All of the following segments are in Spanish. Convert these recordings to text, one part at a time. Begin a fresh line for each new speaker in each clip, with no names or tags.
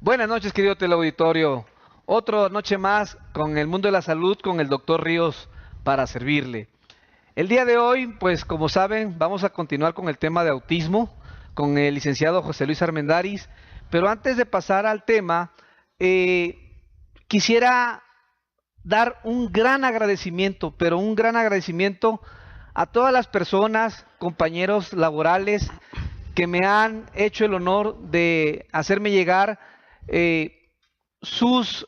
Buenas noches, querido teleauditorio. Otra noche más con el mundo de la salud, con el doctor Ríos para servirle. El día de hoy, pues como saben, vamos a continuar con el tema de autismo con el licenciado José Luis Armendáriz. Pero antes de pasar al tema, quisiera dar un gran agradecimiento, pero un gran agradecimiento a todas las personas, compañeros laborales, que me han hecho el honor de hacerme llegar eh, sus,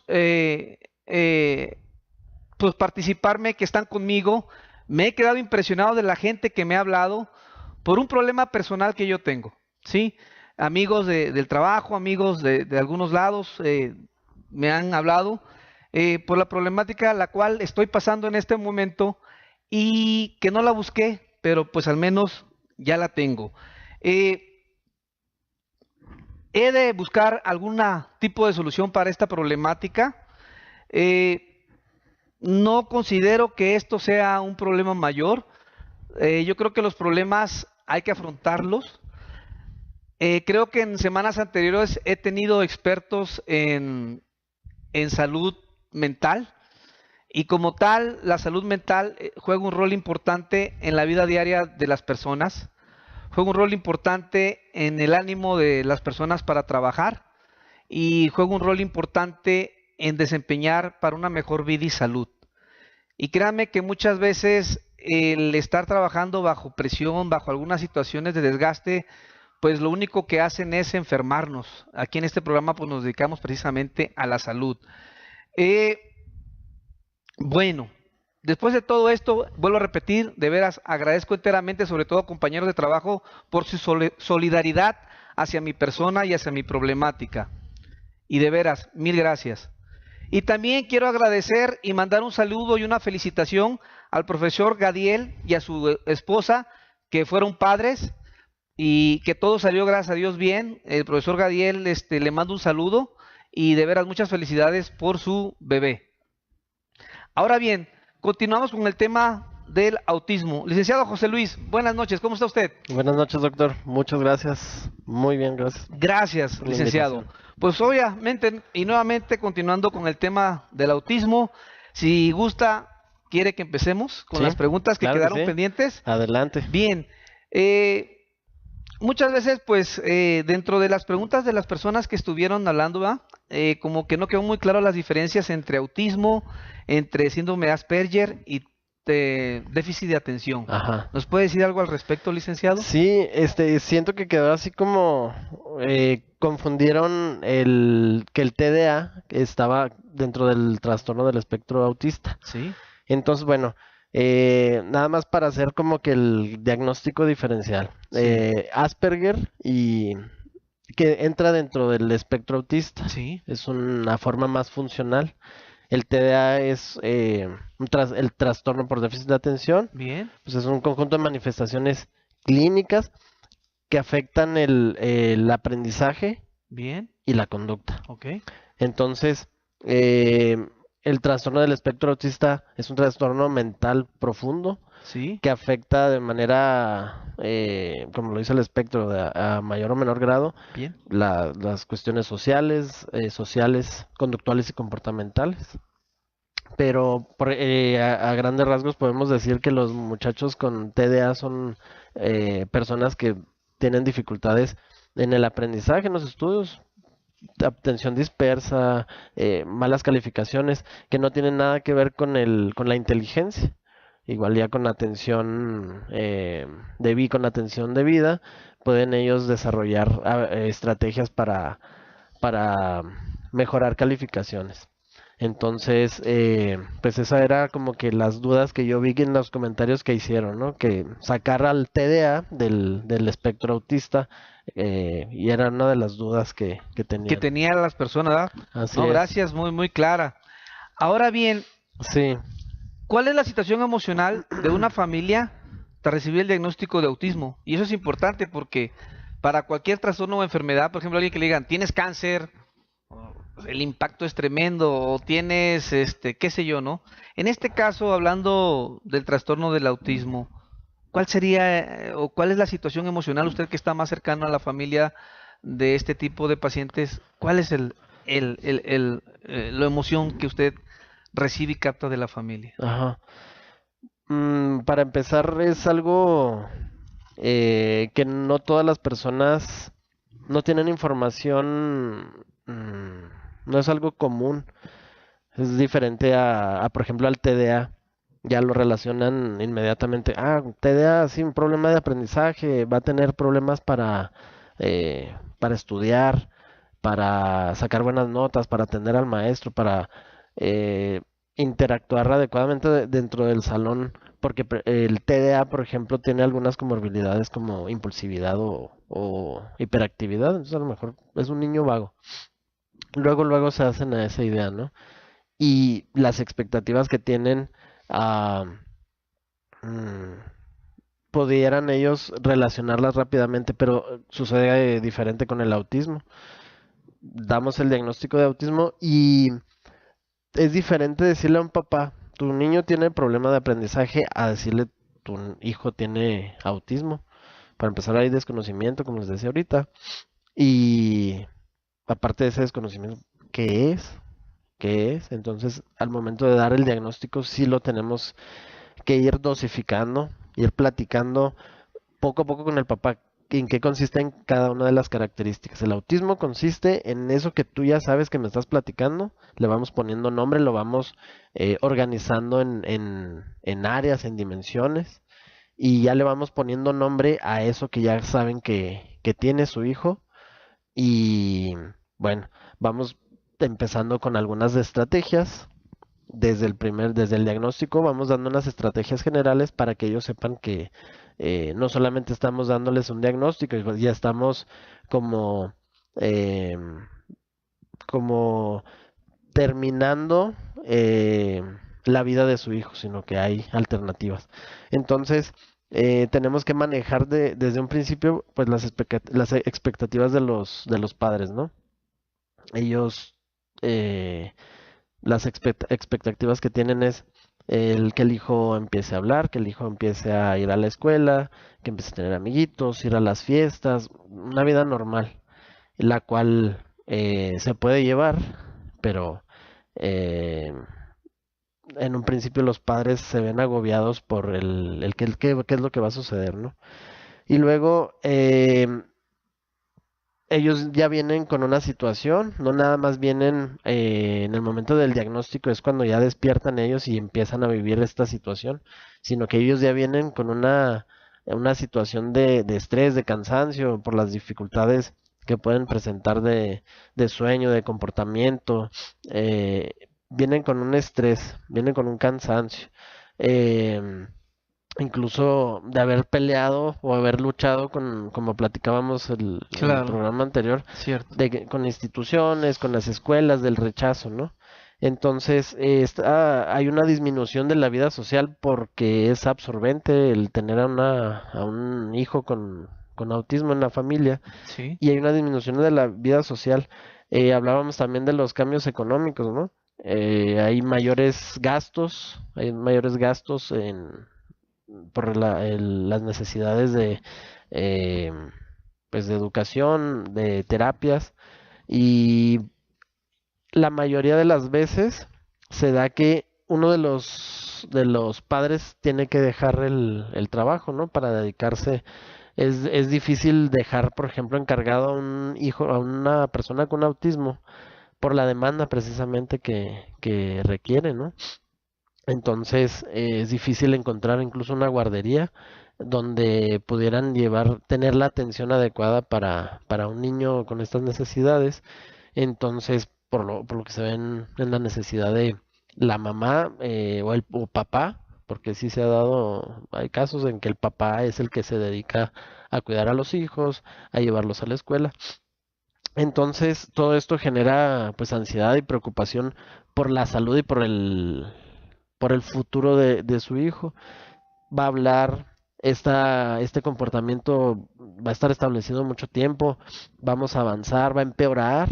pues participarme, que están conmigo. Me he quedado impresionado de la gente que me ha hablado por un problema personal que yo tengo, ¿sí? Amigos del trabajo, amigos de algunos lados me han hablado por la problemática la cual estoy pasando en este momento y que no la busqué, pero pues al menos ya la tengo. Eh, He de buscar algún tipo de solución para esta problemática. Eh, no considero que esto sea un problema mayor. Yo creo que los problemas hay que afrontarlos. Creo que en semanas anteriores he tenido expertos en salud mental y como tal, la salud mental juega un rol importante en la vida diaria de las personas, juega un rol importante en el ánimo de las personas para trabajar y juega un rol importante en desempeñar para una mejor vida y salud. Y créanme que muchas veces el estar trabajando bajo presión, bajo algunas situaciones de desgaste, pues lo único que hacen es enfermarnos. Aquí en este programa pues nos dedicamos precisamente a la salud. Eh, bueno, después de todo esto, vuelvo a repetir, de veras agradezco enteramente, sobre todo a compañeros de trabajo, por su solidaridad hacia mi persona y hacia mi problemática. Y de veras, mil gracias. Y también quiero agradecer y mandar un saludo y una felicitación al profesor Gadiel y a su esposa, que fueron padres y que todo salió, gracias a Dios, bien. El profesor Gadiel le mando un saludo y de veras muchas felicidades por su bebé. Ahora bien, continuamos con el tema del autismo. Licenciado José Luis, buenas noches, ¿cómo está usted?
Buenas noches, doctor. Muchas gracias. Muy bien, gracias
Gracias,
por la
licenciado.
invitación.
Pues obviamente y nuevamente continuando con el tema del autismo, si gusta, quiere que empecemos con
Sí,
las preguntas que
claro que
quedaron
sí.
pendientes.
Adelante.
Bien, muchas veces pues dentro de las preguntas de las personas que estuvieron hablando, ¿va? Como que no quedó muy claro las diferencias entre autismo, entre síndrome de Asperger y déficit de atención.
Ajá.
¿Nos puede decir algo al respecto, licenciado?
Sí, siento que quedó así como confundieron el que el TDA estaba dentro del trastorno del espectro autista.
Sí,
Entonces, bueno, nada más para hacer como que el diagnóstico diferencial.
sí,
Asperger y que entra dentro del espectro autista.
sí,
Es una forma más funcional. El TDA es el trastorno por déficit de atención,
bien,
pues es un conjunto de manifestaciones clínicas que afectan el aprendizaje
bien,
y la conducta.
ok,
Entonces, eh, el trastorno del espectro autista es un trastorno mental profundo
sí,
que afecta de manera, como lo dice el espectro, a mayor o menor grado,
bien,
las cuestiones sociales, conductuales y comportamentales. Pero a grandes rasgos podemos decir que los muchachos con TDA son personas que tienen dificultades en el aprendizaje, en los estudios, atención dispersa, malas calificaciones, que no tienen nada que ver con la inteligencia. Igual ya con atención con atención debida, pueden ellos desarrollar estrategias para mejorar calificaciones. Entonces, pues esa era como que las dudas que yo vi en los comentarios que hicieron, ¿no? Que sacar al TDA del espectro autista, y era una de las dudas que
que
tenían.
tenía las personas, ¿verdad?
Así
No,
es.
gracias, muy, muy clara. Ahora bien,
Sí,
¿cuál es la situación emocional de una familia tras recibir el diagnóstico de autismo? Y eso es importante porque para cualquier trastorno o enfermedad, por ejemplo, alguien que le digan, tienes cáncer, el impacto es tremendo, o tienes, qué sé yo, ¿no? En este caso, hablando del trastorno del autismo, ¿cuál sería o cuál es la situación emocional, usted que está más cercano a la familia, de este tipo de pacientes, ¿cuál es la emoción que usted recibe y capta de la familia?
Ajá. Para empezar, es algo que no todas las personas no tienen información, no es algo común. Es diferente por ejemplo, al TDA. Ya lo relacionan inmediatamente. Ah, TDA, sí, un problema de aprendizaje, va a tener problemas para estudiar, para sacar buenas notas, para atender al maestro, para eh, interactuar adecuadamente dentro del salón, porque el TDA, por ejemplo, tiene algunas comorbilidades como impulsividad o hiperactividad, entonces a lo mejor es un niño vago. Luego se hacen a esa idea, ¿no? Y las expectativas que tienen, ah, mm, pudieran ellos relacionarlas rápidamente, pero sucede diferente con el autismo. Damos el diagnóstico de autismo y es diferente decirle a un papá, tu niño tiene problema de aprendizaje, a decirle, tu hijo tiene autismo. Para empezar hay desconocimiento, como les decía ahorita, y aparte de ese desconocimiento, ¿qué es? ¿Qué es? Entonces, al momento de dar el diagnóstico, sí lo tenemos que ir dosificando, ir platicando poco a poco con el papá en qué consiste en cada una de las características. El autismo consiste en eso que tú ya sabes que me estás platicando, le vamos poniendo nombre, lo vamos organizando en áreas, en dimensiones, y ya le vamos poniendo nombre a eso que ya saben que tiene su hijo. Y bueno, vamos empezando con algunas estrategias desde el diagnóstico vamos dando unas estrategias generales para que ellos sepan que no solamente estamos dándoles un diagnóstico, y pues ya estamos como, eh, como terminando la vida de su hijo, sino que hay alternativas. Entonces, tenemos que manejar desde un principio pues las expectativas de los padres, ¿no? Ellos eh, las expectativas que tienen es el que el hijo empiece a hablar, que el hijo empiece a ir a la escuela, que empiece a tener amiguitos, ir a las fiestas, una vida normal, la cual se puede llevar, pero eh, en un principio los padres se ven agobiados por qué es lo que va a suceder, ¿no? Y luego ellos ya vienen con una situación, no nada más vienen en el momento del diagnóstico, es cuando ya despiertan ellos y empiezan a vivir esta situación, sino que ellos ya vienen con una situación de estrés, de cansancio, por las dificultades que pueden presentar de sueño, de comportamiento, vienen con un estrés, vienen con un cansancio. em, Incluso de haber peleado o haber luchado como platicábamos en el
Claro,
programa anterior,
cierto.
con instituciones, con las escuelas, del rechazo, ¿no? Entonces, hay una disminución de la vida social porque es absorbente el tener a un hijo con autismo en la familia
Sí,
y hay una disminución de la vida social. Hablábamos también de los cambios económicos, ¿no? Hay mayores gastos por las necesidades eh, pues de educación, de terapias y la mayoría de las veces se da que uno de los padres tiene que dejar el trabajo, ¿no? Para dedicarse. Es difícil dejar, por ejemplo, encargado a un hijo, a una persona con autismo por la demanda precisamente que requiere, ¿no? Entonces, es difícil encontrar incluso una guardería donde pudieran tener la atención adecuada para un niño con estas necesidades. Entonces, por lo que se ven en la necesidad de la mamá o papá, porque sí se ha dado, hay casos en que el papá es el que se dedica a cuidar a los hijos, a llevarlos a la escuela. Entonces, todo esto genera pues ansiedad y preocupación por la salud y por el futuro de su hijo. Va a hablar, este comportamiento va a estar establecido mucho tiempo, vamos a avanzar, va a empeorar.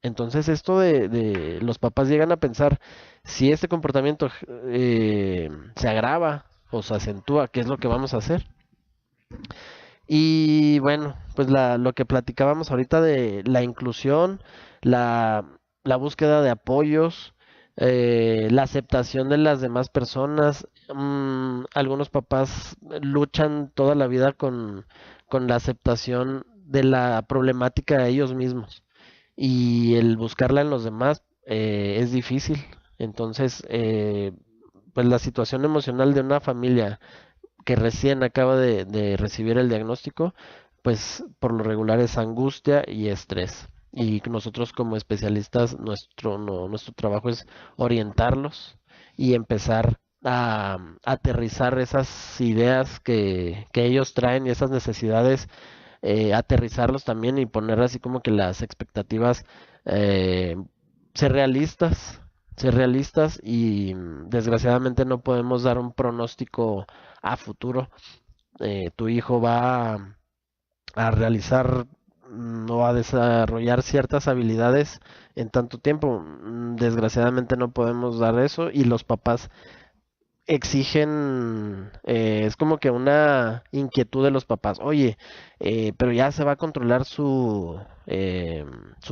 Entonces, esto de los papás llegan a pensar, si este comportamiento se agrava o se acentúa, ¿qué es lo que vamos a hacer? Y bueno, pues lo que platicábamos ahorita de la inclusión, la, la búsqueda de apoyos, la aceptación de las demás personas. Algunos papás luchan toda la vida con la aceptación de la problemática de ellos mismos y el buscarla en los demás es difícil. Entonces, pues la situación emocional de una familia que recién acaba de recibir el diagnóstico, pues por lo regular es angustia y estrés. Y nosotros como especialistas, nuestro trabajo es orientarlos y empezar a aterrizar esas ideas que ellos traen y esas necesidades, aterrizarlos también y poner así como que las expectativas, eh, ser realistas, ser realistas y desgraciadamente no podemos dar un pronóstico a futuro. Tu hijo va a realizar o a desarrollar ciertas habilidades en tanto tiempo. Desgraciadamente no podemos dar eso y los papás exigen, es como que una inquietud de los papás, oye, pero ya se va a controlar su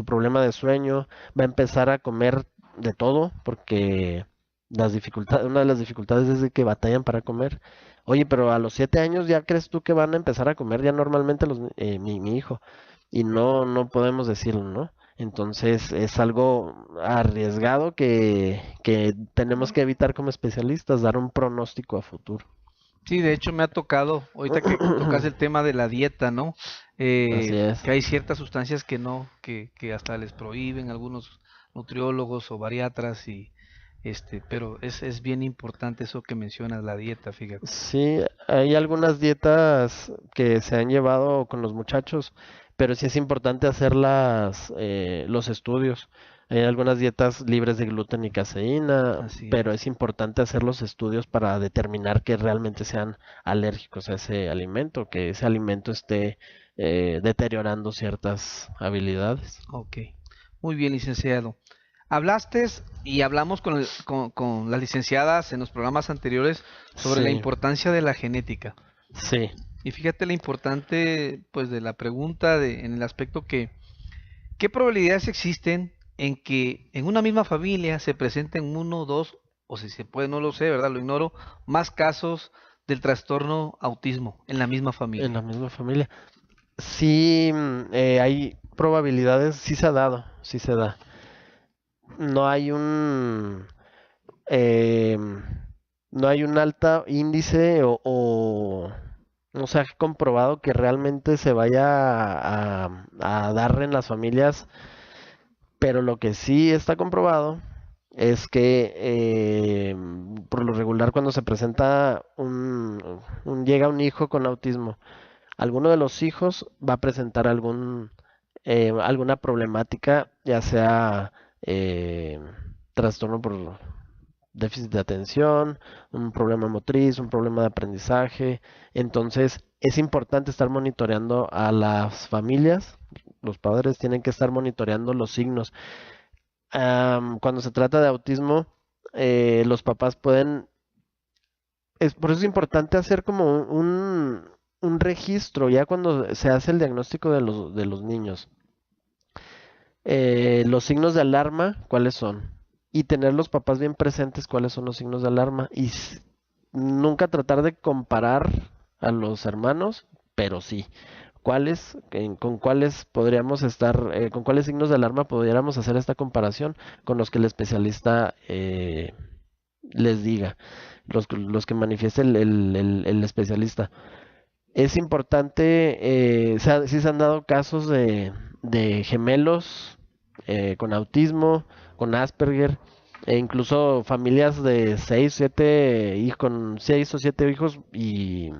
problema de sueño, va a empezar a comer de todo, porque una de las dificultades es de que batallan para comer. Oye, pero a los 7 años ya crees tú que van a empezar a comer ya normalmente mi hijo, y no podemos decirlo, ¿no? Entonces es algo arriesgado que tenemos que evitar como especialistas, dar un pronóstico a futuro.
Sí, de hecho me ha tocado, ahorita que tocas el tema de la dieta, ¿no?
Así es.
Que hay ciertas sustancias que no, que hasta les prohíben algunos nutriólogos o bariatras y pero es bien importante eso que mencionas, la dieta, fíjate.
Sí, hay algunas dietas que se han llevado con los muchachos, pero sí es importante hacer los estudios. Hay algunas dietas libres de gluten y caseína,
Así
pero
es.
es importante hacer los estudios para determinar que realmente sean alérgicos a ese alimento, que ese alimento esté deteriorando ciertas habilidades.
Ok. Muy bien, licenciado. Hablaste y hablamos con las licenciadas en los programas anteriores sobre la
Sí,
importancia de la genética.
sí.
Y fíjate la importante, pues, de la pregunta en el aspecto que, ¿qué probabilidades existen en que en una misma familia se presenten uno, dos, o si se puede, no lo sé, ¿verdad? Lo ignoro, más casos del trastorno autismo en la misma
En la
familia.
misma familia. Sí, hay probabilidades, sí se ha dado, sí se da. No hay eh, no hay un alto índice o no se ha comprobado que realmente se vaya a dar en las familias, pero lo que sí está comprobado es que por lo regular cuando se presenta llega un hijo con autismo, alguno de los hijos va a presentar alguna problemática, ya sea eh, trastorno por déficit de atención, un problema motriz, un problema de aprendizaje. Entonces, es importante estar monitoreando a las familias. Los padres tienen que estar monitoreando los signos. Cuando se trata de autismo, los papás pueden por eso es importante hacer como un registro ya cuando se hace el diagnóstico de los niños. Los signos de alarma, ¿cuáles son? Y tener los papás bien presentes cuáles son los signos de alarma. Y nunca tratar de comparar a los hermanos, pero sí. Con cuáles podríamos estar, con cuáles signos de alarma podríamos hacer esta comparación con los que el especialista les diga, los que manifieste el especialista. Es importante, sí se han dado casos de gemelos con autismo, con Asperger, e incluso familias de 6, 7 hijos, con 6 o 7 hijos y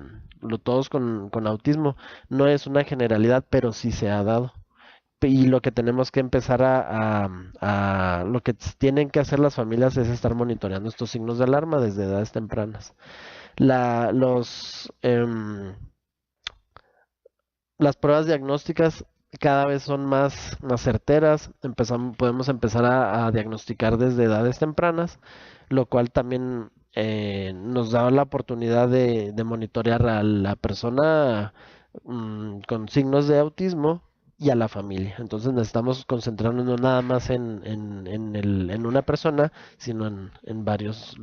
todos con autismo. No es una generalidad, pero sí se ha dado. Y lo que tenemos que empezar lo que tienen que hacer las familias es estar monitoreando estos signos de alarma desde edades tempranas. La, los, las pruebas diagnósticas cada vez son más certeras, podemos empezar a diagnosticar desde edades tempranas, lo cual también nos da la oportunidad de monitorear a la persona con signos de autismo y a la familia. Entonces necesitamos concentrarnos no nada más en una persona, sino en varios,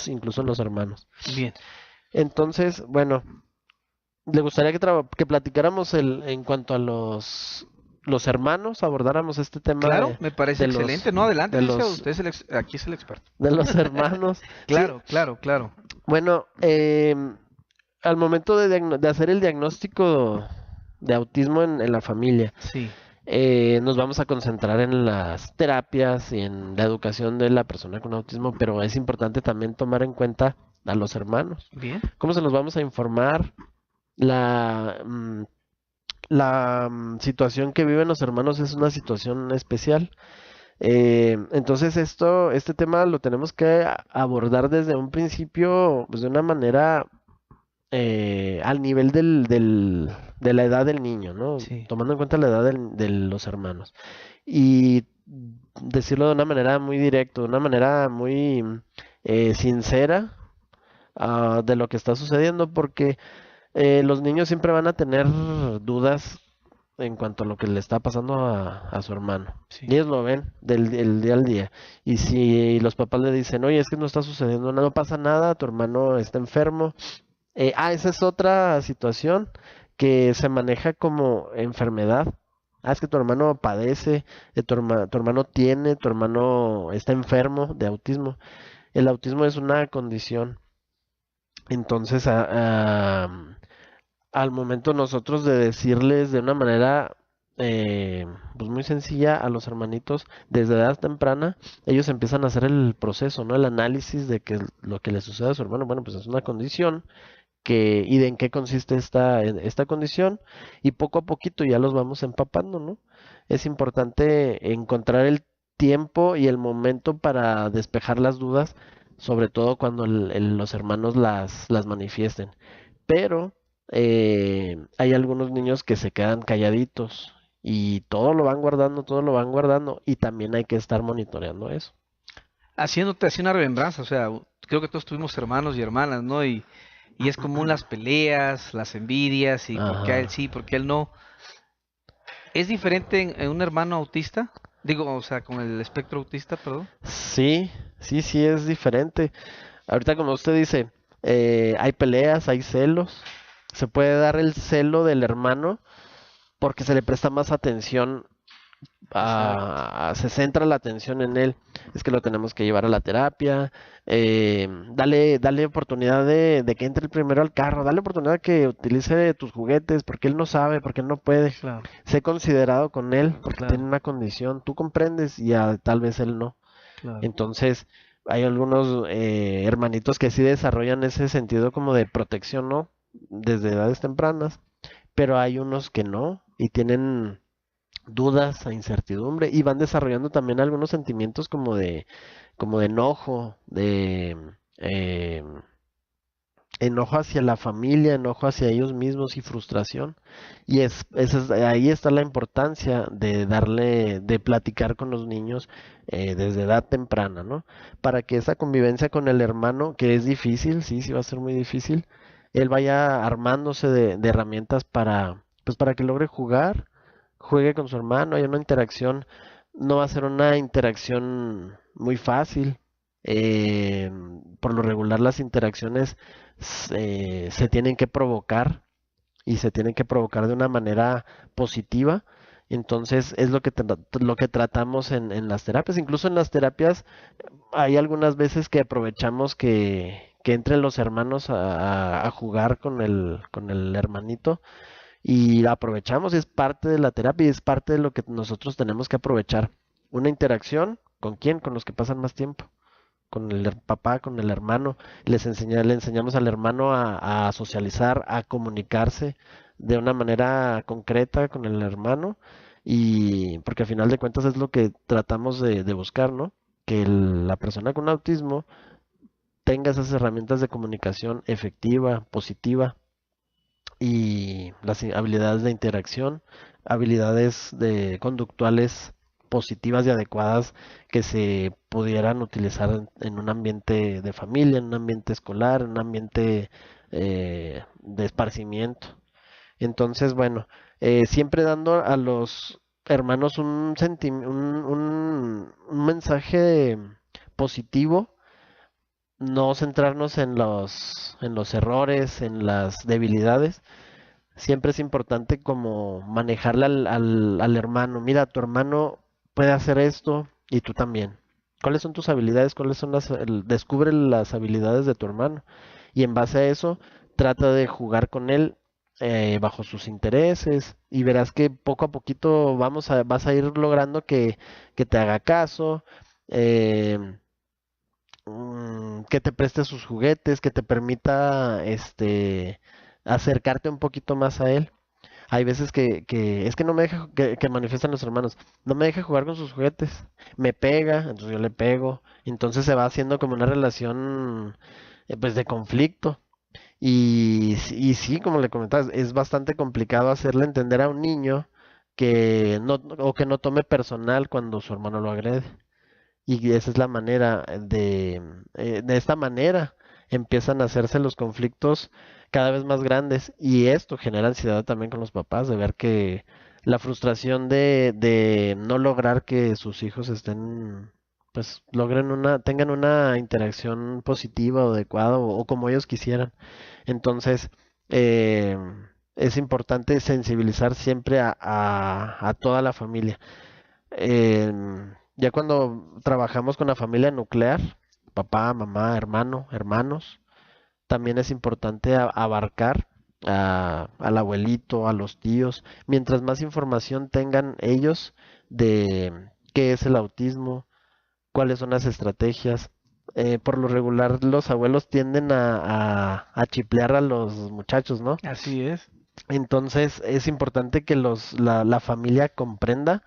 incluso en los hermanos.
Bien,
Entonces, bueno, le gustaría que platicáramos en cuanto a los hermanos, abordáramos este tema
claro, me parece
de los,
excelente. No, adelante,
de
licenciado,
los,
usted es aquí es el experto.
de los hermanos. Sí,
Claro, claro, claro.
bueno, al momento de hacer el diagnóstico de autismo en la familia,
Sí,
nos vamos a concentrar en las terapias y en la educación de la persona con autismo, pero es importante también tomar en cuenta a los hermanos.
bien,
¿Cómo se los vamos a informar? La, mm, la situación que viven los hermanos es una situación especial. Entonces este tema lo tenemos que abordar desde un principio, pues de una manera al nivel de la edad del niño, ¿no?
sí.
Tomando en cuenta la edad de los hermanos. Y decirlo de una manera muy directa, de una manera muy sincera, de lo que está sucediendo, porque los niños siempre van a tener dudas en cuanto a lo que le está pasando a su hermano.
Sí,
Y ellos lo ven el día al día. Y si los papás le dicen, oye, es que no está sucediendo nada, no pasa nada, tu hermano está enfermo. Esa es otra situación que se maneja como enfermedad. Es que tu hermano padece, tu hermano tiene, tu hermano está enfermo de autismo. El autismo es una condición. Entonces, al momento nosotros de decirles de una manera pues muy sencilla a los hermanitos desde edad temprana, ellos empiezan a hacer el proceso, ¿no? El análisis de que lo que le sucede a su hermano, bueno, pues es una condición y de en qué consiste esta condición y poco a poquito ya los vamos empapando, ¿no? Es importante encontrar el tiempo y el momento para despejar las dudas, sobre todo cuando los hermanos las manifiesten. Pero hay algunos niños que se quedan calladitos y todo lo van guardando, todo lo van guardando y también hay que estar monitoreando eso.
Haciéndote así una remembranza, o sea, creo que todos tuvimos hermanos y hermanas, ¿no? Y es común las peleas, las envidias y por qué a él
Ajá.
sí, por qué a él no. ¿Es diferente en un hermano autista? Digo, o sea, con el espectro autista, perdón.
Sí, sí es diferente. Ahorita como usted dice, hay peleas, hay celos. Se puede dar el celo del hermano porque se le presta más atención,
Exacto.
se centra la atención en él. Es que lo tenemos que llevar a la terapia, dale oportunidad de que entre primero al carro, dale oportunidad de que utilice tus juguetes porque él no sabe, porque él no puede.
Claro,
Sé considerado con él porque tiene
claro,
una condición. Tú comprendes y tal vez él no.
claro.
Entonces, hay algunos hermanitos que sí desarrollan ese sentido como de protección, ¿no? Desde edades tempranas, pero hay unos que no y tienen dudas e incertidumbre y van desarrollando también algunos sentimientos como de enojo, de eh, enojo hacia la familia, enojo hacia ellos mismos y frustración. Y ahí está la importancia de platicar con los niños desde edad temprana, ¿no? Para que esa convivencia con el hermano, que es difícil, sí va a ser muy difícil, él vaya armándose de herramientas pues para que logre juegue con su hermano, hay una interacción, no va a ser una interacción muy fácil. eh, por lo regular las interacciones se tienen que provocar y se tienen que provocar de una manera positiva. Entonces es lo que tratamos en las terapias. Incluso en las terapias hay algunas veces que aprovechamos que entren los hermanos a jugar con el hermanito y aprovechamos, es parte de la terapia y es parte de lo que nosotros tenemos que aprovechar. Una interacción, ¿con quién? Con los que pasan más tiempo, con el papá, con el hermano. Le enseñamos al hermano a socializar, a comunicarse de una manera concreta con el hermano y porque al final de cuentas es lo que tratamos de buscar, ¿no? Que la persona con autismo tenga esas herramientas de comunicación efectiva, positiva y las habilidades de interacción, habilidades de conductuales positivas y adecuadas que se pudieran utilizar en un ambiente de familia, en un ambiente escolar, en un ambiente de esparcimiento. Entonces, bueno, siempre dando a los hermanos un mensaje positivo, no centrarnos en los errores, en las debilidades. Siempre es importante como manejarle al hermano. Mira, tu hermano puede hacer esto y tú también. ¿Cuáles son tus habilidades? ¿Cuáles son descubre las habilidades de tu hermano? Y en base a eso, trata de jugar con él bajo sus intereses y verás que poco a poquito vas a ir logrando que te haga caso, eh, que te preste sus juguetes, que te permita acercarte un poquito más a él. Hay veces que es que no me deja, que manifiestan los hermanos, no me deja jugar con sus juguetes, me pega, entonces yo le pego, entonces se va haciendo como una relación pues de conflicto. Y sí, como le comentabas, es bastante complicado hacerle entender a un niño que no, o que no tome personal cuando su hermano lo agrede. Y esa es la manera de esta manera empiezan a hacerse los conflictos cada vez más grandes y esto genera ansiedad también con los papás de ver que la frustración de no lograr que sus hijos estén, pues tengan una interacción positiva o adecuada o como ellos quisieran. Entonces, eh, es importante sensibilizar siempre a toda la familia. Ya cuando trabajamos con la familia nuclear, papá, mamá, hermano, hermanos, también es importante abarcar al abuelito, a los tíos, mientras más información tengan ellos de qué es el autismo, cuáles son las estrategias. Por lo regular, los abuelos tienden a chiplear a los muchachos, ¿no?
Así es.
Entonces es importante que la familia comprenda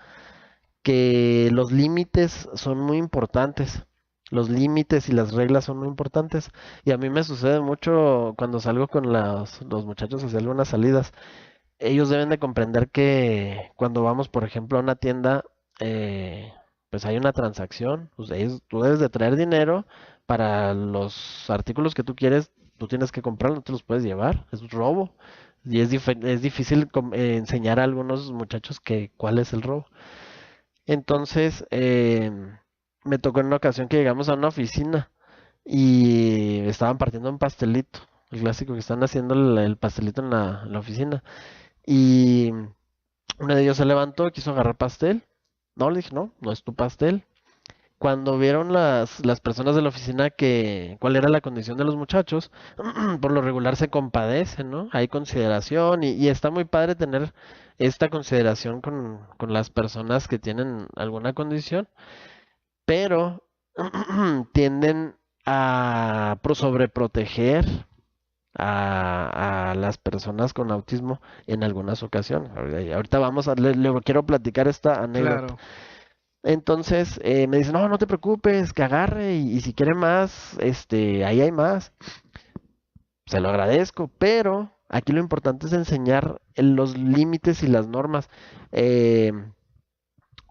que los límites son muy importantes. Los límites y las reglas son muy importantes. Y a mí me sucede mucho cuando salgo con los muchachos a hacer algunas salidas. Ellos deben de comprender que cuando vamos, por ejemplo, a una tienda, pues hay una transacción. Pues tú debes de traer dinero para los artículos que tú quieres. Tú tienes que comprarlos, no te los puedes llevar. Es un robo. Y es difícil enseñar a algunos muchachos que cuál es el robo. Entonces, me tocó en una ocasión que llegamos a una oficina y estaban partiendo un pastelito, el clásico que están haciendo el pastelito en la oficina. Y uno de ellos se levantó, quiso agarrar pastel. No, le dije, no, no es tu pastel. Cuando vieron las personas de la oficina que cuál era la condición de los muchachos, por lo regular se compadecen, ¿no? Hay consideración y está muy padre tener esta consideración con las personas que tienen alguna condición, pero tienden a sobreproteger a las personas con autismo en algunas ocasiones. Ahorita le quiero platicar esta anécdota.
Claro.
Entonces me dice, no, no te preocupes, que agarre y si quiere más, ahí hay más. Se lo agradezco, pero aquí lo importante es enseñar los límites y las normas. Eh,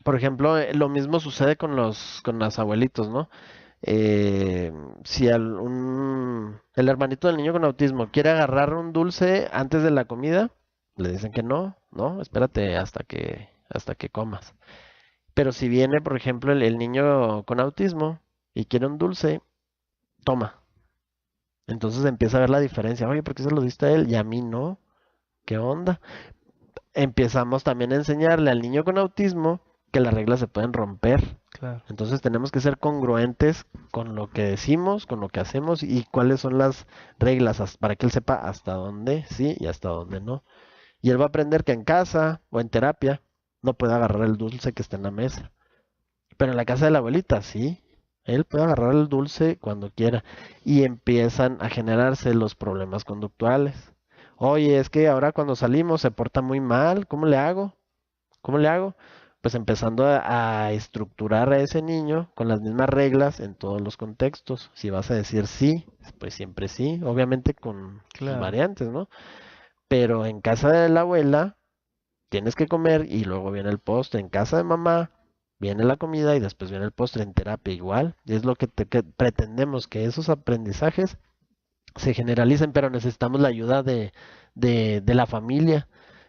por ejemplo, lo mismo sucede con los abuelitos, ¿no? Si el hermanito del niño con autismo quiere agarrar un dulce antes de la comida, le dicen que no, no, espérate hasta que comas. Pero si viene, por ejemplo, el niño con autismo y quiere un dulce, toma. Entonces empieza a ver la diferencia. Oye, ¿por qué se lo diste a él y a mí no? ¿Qué onda? Empezamos también a enseñarle al niño con autismo que las reglas se pueden romper.
Claro.
Entonces tenemos que ser congruentes con lo que decimos, con lo que hacemos y cuáles son las reglas para que él sepa hasta dónde sí y hasta dónde no. Y él va a aprender que en casa o en terapia no puede agarrar el dulce que está en la mesa. Pero en la casa de la abuelita, sí. Él puede agarrar el dulce cuando quiera. Y empiezan a generarse los problemas conductuales. Oye, es que ahora cuando salimos se porta muy mal. ¿Cómo le hago? ¿Cómo le hago? Pues empezando a estructurar a ese niño con las mismas reglas en todos los contextos. Si vas a decir sí, pues siempre sí. Obviamente con sus
Claro.
variantes, ¿no? Pero en casa de la abuela tienes que comer y luego viene el postre. En casa de mamá viene la comida y después viene el postre. En terapia igual. Y es lo que pretendemos, que esos aprendizajes se generalicen, pero necesitamos la ayuda de la familia,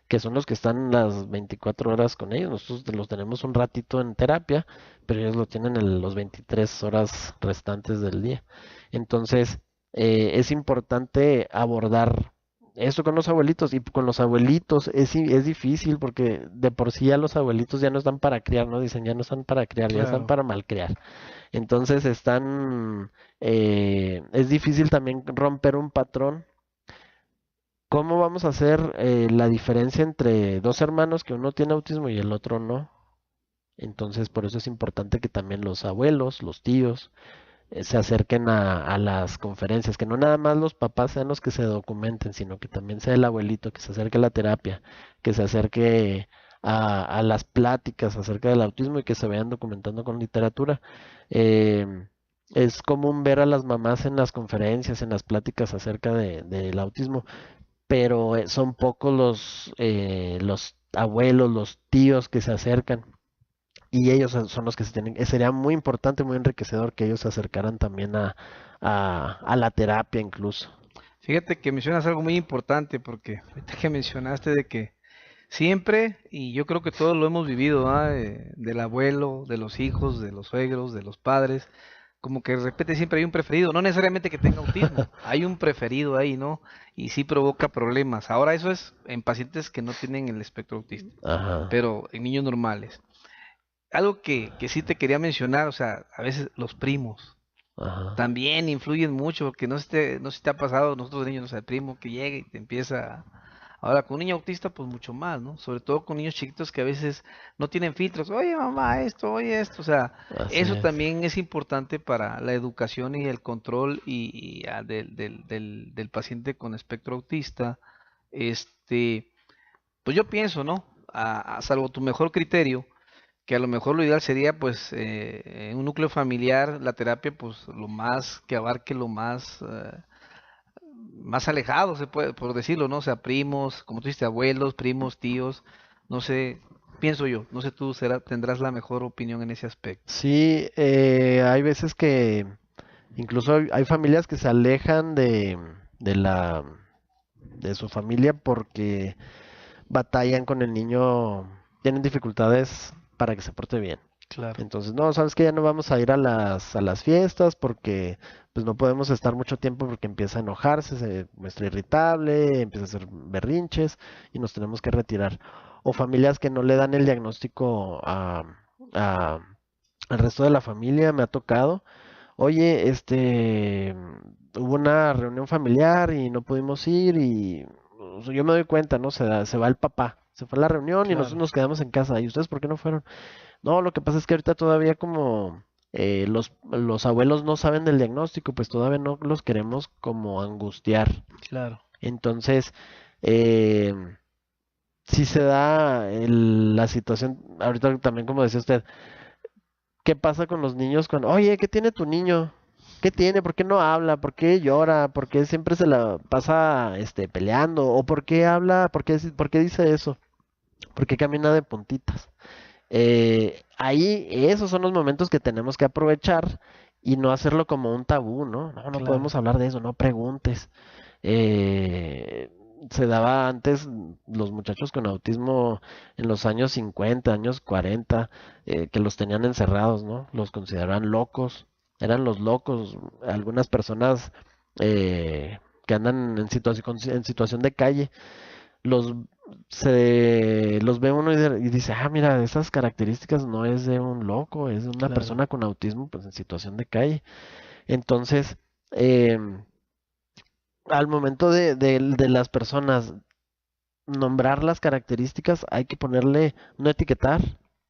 que son los que están las 24 horas con ellos. Nosotros los tenemos un ratito en terapia, pero ellos lo tienen en los 23 horas restantes del día. Entonces, es importante abordar esto con los abuelitos, y con los abuelitos es difícil porque de por sí ya los abuelitos ya no están para criar, ¿no? Dicen, ya no están para criar, ya están
Claro.
para malcriar. Entonces es difícil también romper un patrón. ¿Cómo vamos a hacer la diferencia entre dos hermanos que uno tiene autismo y el otro no? Entonces, por eso es importante que también los abuelos, los tíos, se acerquen a las conferencias, que no nada más los papás sean los que se documenten, sino que también sea el abuelito que se acerque a la terapia, que se acerque a las pláticas acerca del autismo y que se vayan documentando con literatura. Eh, es común ver a las mamás en las conferencias, en las pláticas acerca del autismo, pero son pocos los abuelos, los tíos que se acercan. Y ellos son los que se tienen, sería muy importante, muy enriquecedor que ellos se acercaran también a la terapia incluso.
Fíjate que mencionas algo muy importante porque ahorita que mencionaste de que siempre, y yo creo que todos lo hemos vivido, ¿ah? Del abuelo, de los hijos, de los suegros, de los padres, como que de repente siempre hay un preferido, no necesariamente que tenga autismo, hay un preferido ahí, ¿no? Y sí provoca problemas. Ahora eso es en pacientes que no tienen el espectro autista,
Ajá,
pero en niños normales. Algo que sí te quería mencionar, o sea, a veces los primos
ajá,
también influyen mucho, porque no sé si te ha pasado, nosotros de niños, o sea, el primo que llega y te empieza. Ahora, con un niño autista, pues mucho más, ¿no? Sobre todo con niños chiquitos que a veces no tienen filtros. Oye, mamá, esto, oye, esto. O sea,
así
eso
es.
también es importante para la educación y el control del paciente con espectro autista. Este, pues yo pienso, ¿no? A salvo tu mejor criterio, que a lo mejor lo ideal sería pues en un núcleo familiar la terapia pues lo más que abarque lo más alejado se puede por decirlo, ¿no? O sea, primos, como tú dijiste, abuelos, primos, tíos, no sé, pienso yo, no sé tú tendrás la mejor opinión en ese aspecto.
Sí, hay veces que incluso hay familias que se alejan de de su familia porque batallan con el niño, tienen dificultades para que se porte bien.
Claro,
Entonces, no, sabes que ya no vamos a ir a las fiestas porque pues no podemos estar mucho tiempo porque empieza a enojarse, se muestra irritable, empieza a hacer berrinches y nos tenemos que retirar. O familias que no le dan el diagnóstico a- al resto de la familia, me ha tocado. Oye, hubo una reunión familiar y no pudimos ir y o sea, yo me doy cuenta, ¿no? Se va el papá, se fue a la reunión y nosotros
claro,
nos quedamos en casa. ¿Y ustedes por qué no fueron? No, lo que pasa es que ahorita todavía como los abuelos no saben del diagnóstico, pues todavía no los queremos como angustiar.
claro.
Entonces, eh, si se da la situación, ahorita también como decía usted, ¿qué pasa con los niños cuando, oye, ¿qué tiene tu niño? ¿Qué tiene? ¿Por qué no habla? ¿Por qué llora? ¿Por qué siempre se la pasa peleando? ¿O por qué habla? ¿Por qué dice eso? ¿Por qué camina de puntitas? Ahí esos son los momentos que tenemos que aprovechar y no hacerlo como un tabú, ¿no? No, no
Claro.
podemos hablar de eso, no preguntes. Se daba antes los muchachos con autismo en los años 50, años 40, que los tenían encerrados, ¿no? Los consideraban locos, eran los locos. Algunas personas que andan en situación de calle los los ve uno y dice, ah, mira, esas características no es de un loco, es de una
Claro.
persona con autismo, pues en situación de calle. Entonces, em, al momento de las personas nombrar las características, hay que ponerle, no etiquetar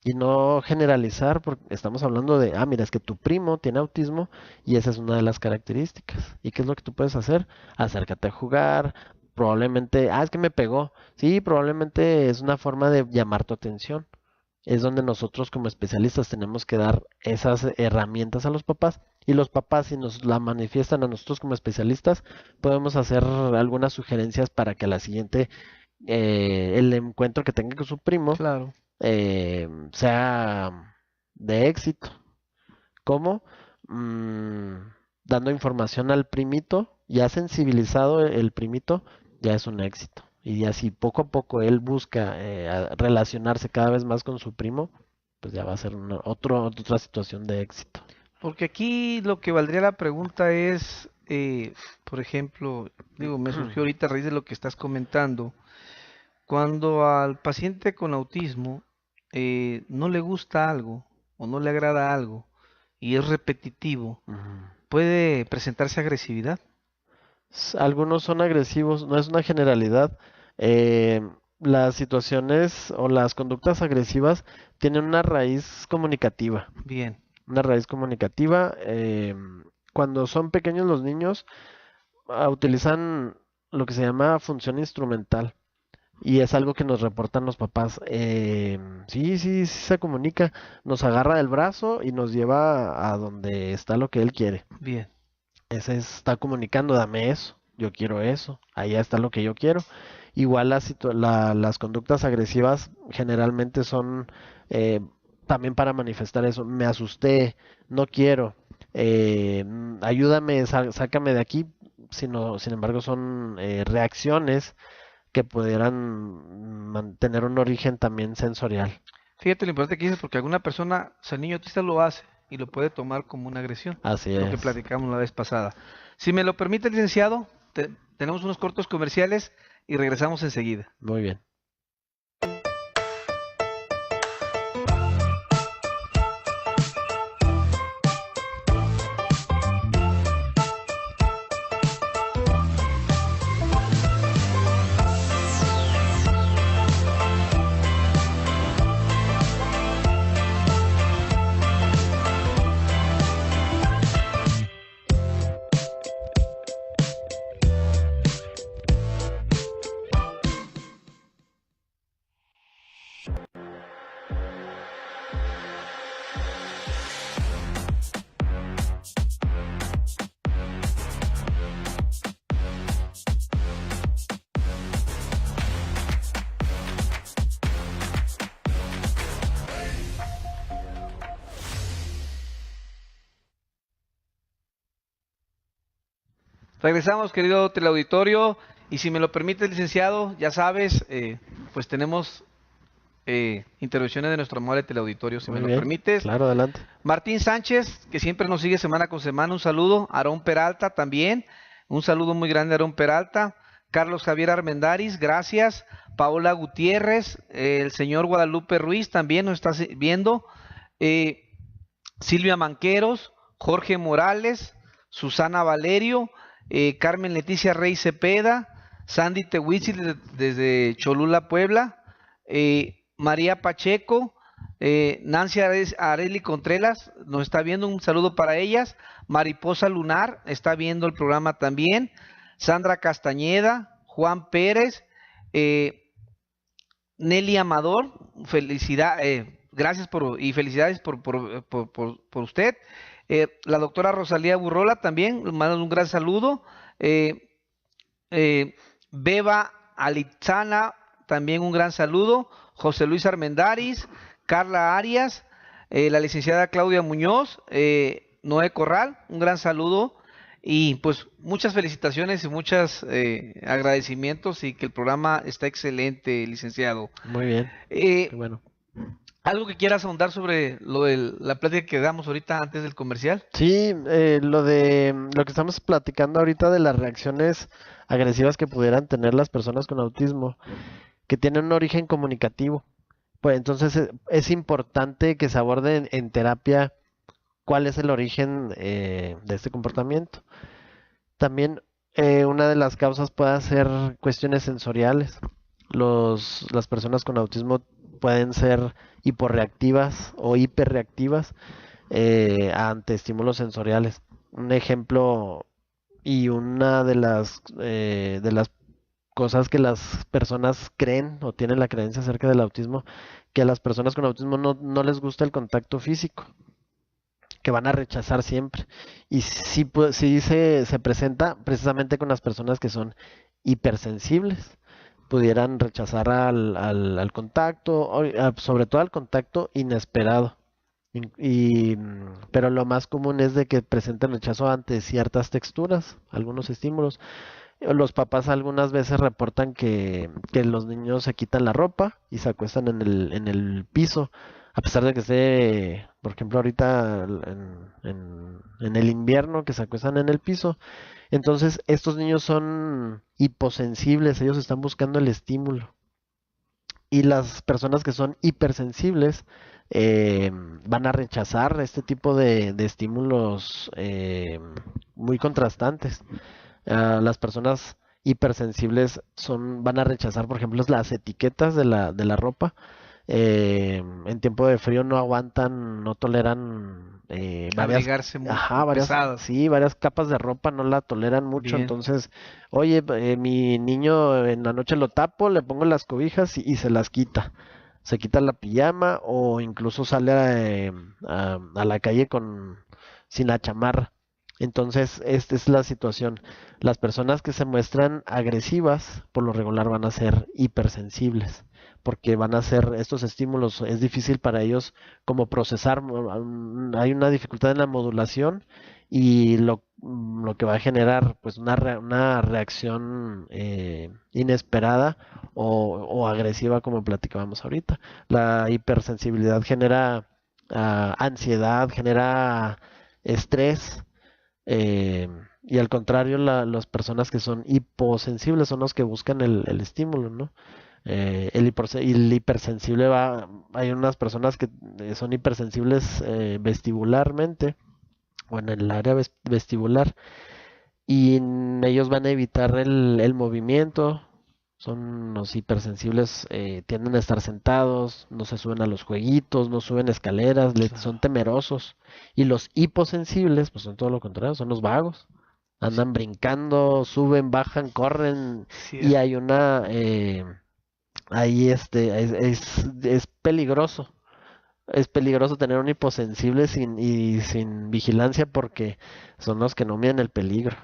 y no generalizar, porque estamos hablando de, ah, mira, es que tu primo tiene autismo y esa es una de las características. ¿Y qué es lo que tú puedes hacer? Acércate a jugar, probablemente, ah, es que me pegó. Sí, probablemente es una forma de llamar tu atención. Es donde nosotros como especialistas tenemos que dar esas herramientas a los papás y los papás si nos la manifiestan a nosotros como especialistas podemos hacer algunas sugerencias para que a la siguiente el encuentro que tenga con su primo
Claro.
sea de éxito. ¿Cómo? Mm, dando información al primito, ya sensibilizado el primito, ya es un éxito. Y así poco a poco él busca relacionarse cada vez más con su primo, pues ya va a ser otra situación de éxito.
Porque aquí lo que valdría la pregunta es, por ejemplo, digo, me surgió ahorita a raíz de lo que estás comentando, cuando al paciente con autismo no le gusta algo o no le agrada algo y es repetitivo,
Ujú.
¿puede presentarse agresividad?
Algunos son agresivos, no es una generalidad. Eh, las situaciones o las conductas agresivas tienen una raíz comunicativa.
Bien,
Una raíz comunicativa. Cuando son pequeños los niños, utilizan lo que se llama función instrumental. Y es algo que nos reportan los papás. Sí, sí, sí se comunica. Nos agarra del brazo y nos lleva a donde está lo que él quiere.
bien.
Ese está comunicando, dame eso, yo quiero eso, allá está lo que yo quiero. Igual las conductas agresivas generalmente son eh, también para manifestar eso. Me asusté, no quiero, ayúdame, sácame de aquí. Sin embargo, son reacciones que pudieran tener un origen también sensorial.
Fíjate lo importante que dices, porque alguna persona, o sea, el niño autista lo hace y lo puede tomar como una agresión,
Así
lo que
es.
platicamos la vez pasada. Si me lo permite, licenciado, tenemos unos cortos comerciales y regresamos enseguida.
Muy bien.
Regresamos, querido teleauditorio, y si me lo permite, licenciado, ya sabes, pues tenemos intervenciones de nuestro amable teleauditorio, si me
Muy
lo
bien.
permites.
Claro, adelante.
Martín Sánchez, que siempre nos sigue semana con semana, un saludo. Aarón Peralta también, un saludo muy grande a Aarón Peralta. Carlos Javier Armendaris, gracias. Paola Gutiérrez, el señor Guadalupe Ruiz también nos está viendo. Eh, Silvia Manqueros, Jorge Morales, Susana Valerio, Carmen Leticia Rey Cepeda, Sandy Tehuitzil desde Cholula, Puebla, María Pacheco, Nancy Areli Contreras nos está viendo, un saludo para ellas. Mariposa Lunar está viendo el programa también. Sandra Castañeda, Juan Pérez, Nelly Amador, gracias y felicidades por usted. La doctora Rosalía Burrola también, le mando un gran saludo. Eh, Beba Alitzana, también un gran saludo. José Luis Armendaris, Carla Arias, la licenciada Claudia Muñoz, Noé Corral, un gran saludo. Y pues muchas felicitaciones y muchos agradecimientos y que el programa está excelente, licenciado.
Muy bien. Qué
Eh,
bueno.
¿Algo que quieras ahondar sobre lo de la plática que damos ahorita antes del comercial?
Sí, lo que estamos platicando ahorita de las reacciones agresivas que pudieran tener las personas con autismo, que tienen un origen comunicativo. Pues entonces es importante que se aborde en terapia cuál es el origen de este comportamiento. También una de las causas puede ser cuestiones sensoriales. Las personas con autismo pueden ser hiporreactivas o hiperreactivas ante estímulos sensoriales. Un ejemplo y una de las cosas que las personas creen o tienen la creencia acerca del autismo, que a las personas con autismo no les gusta el contacto físico, que van a rechazar siempre. Y sí, sí se presenta precisamente con las personas que son hipersensibles. Pudieran rechazar al contacto, sobre todo al contacto inesperado. Pero lo más común es de que presenten rechazo ante ciertas texturas, algunos estímulos. Los papás algunas veces reportan que los niños se quitan la ropa y se acuestan en el piso, a pesar de que esté, por ejemplo, ahorita en el invierno, que se acuestan en el piso. Entonces, estos niños son hiposensibles, ellos están buscando el estímulo. Y las personas que son hipersensibles van a rechazar este tipo de estímulos muy contrastantes. Las personas hipersensibles van a rechazar, por ejemplo, las etiquetas de la ropa. En tiempo de frío no aguantan, no toleran varias,
Abrigarse mucho,
ajá,
pesado.
sí, varias capas de ropa, no la toleran mucho.
Bien.
Entonces, oye, mi niño en la noche lo tapo, le pongo las cobijas y se las quita. Se quita la pijama o incluso sale a la calle sin la chamarra. Entonces, esta es la situación. Las personas que se muestran agresivas, por lo regular van a ser hipersensibles, porque van a ser estos estímulos, es difícil para ellos como procesar, hay una dificultad en la modulación y lo que va a generar pues una reacción inesperada o agresiva como platicábamos ahorita. La hipersensibilidad genera ansiedad, genera estrés, y al contrario, las personas que son hiposensibles son los que buscan el estímulo, ¿no? El hipersensible hay unas personas que son hipersensibles vestibularmente o en el área vestibular y ellos van a evitar el movimiento. Son los hipersensibles, tienden a estar sentados, no se suben a los jueguitos, no suben escaleras, son
Claro.
temerosos. Y los hiposensibles, pues son todo lo contrario, son los vagos.
Sí,
Andan brincando, suben, bajan, corren y
cierto.
hay ahí es peligroso. Es peligroso tener un hiposensible sin vigilancia porque son los que no miden el peligro.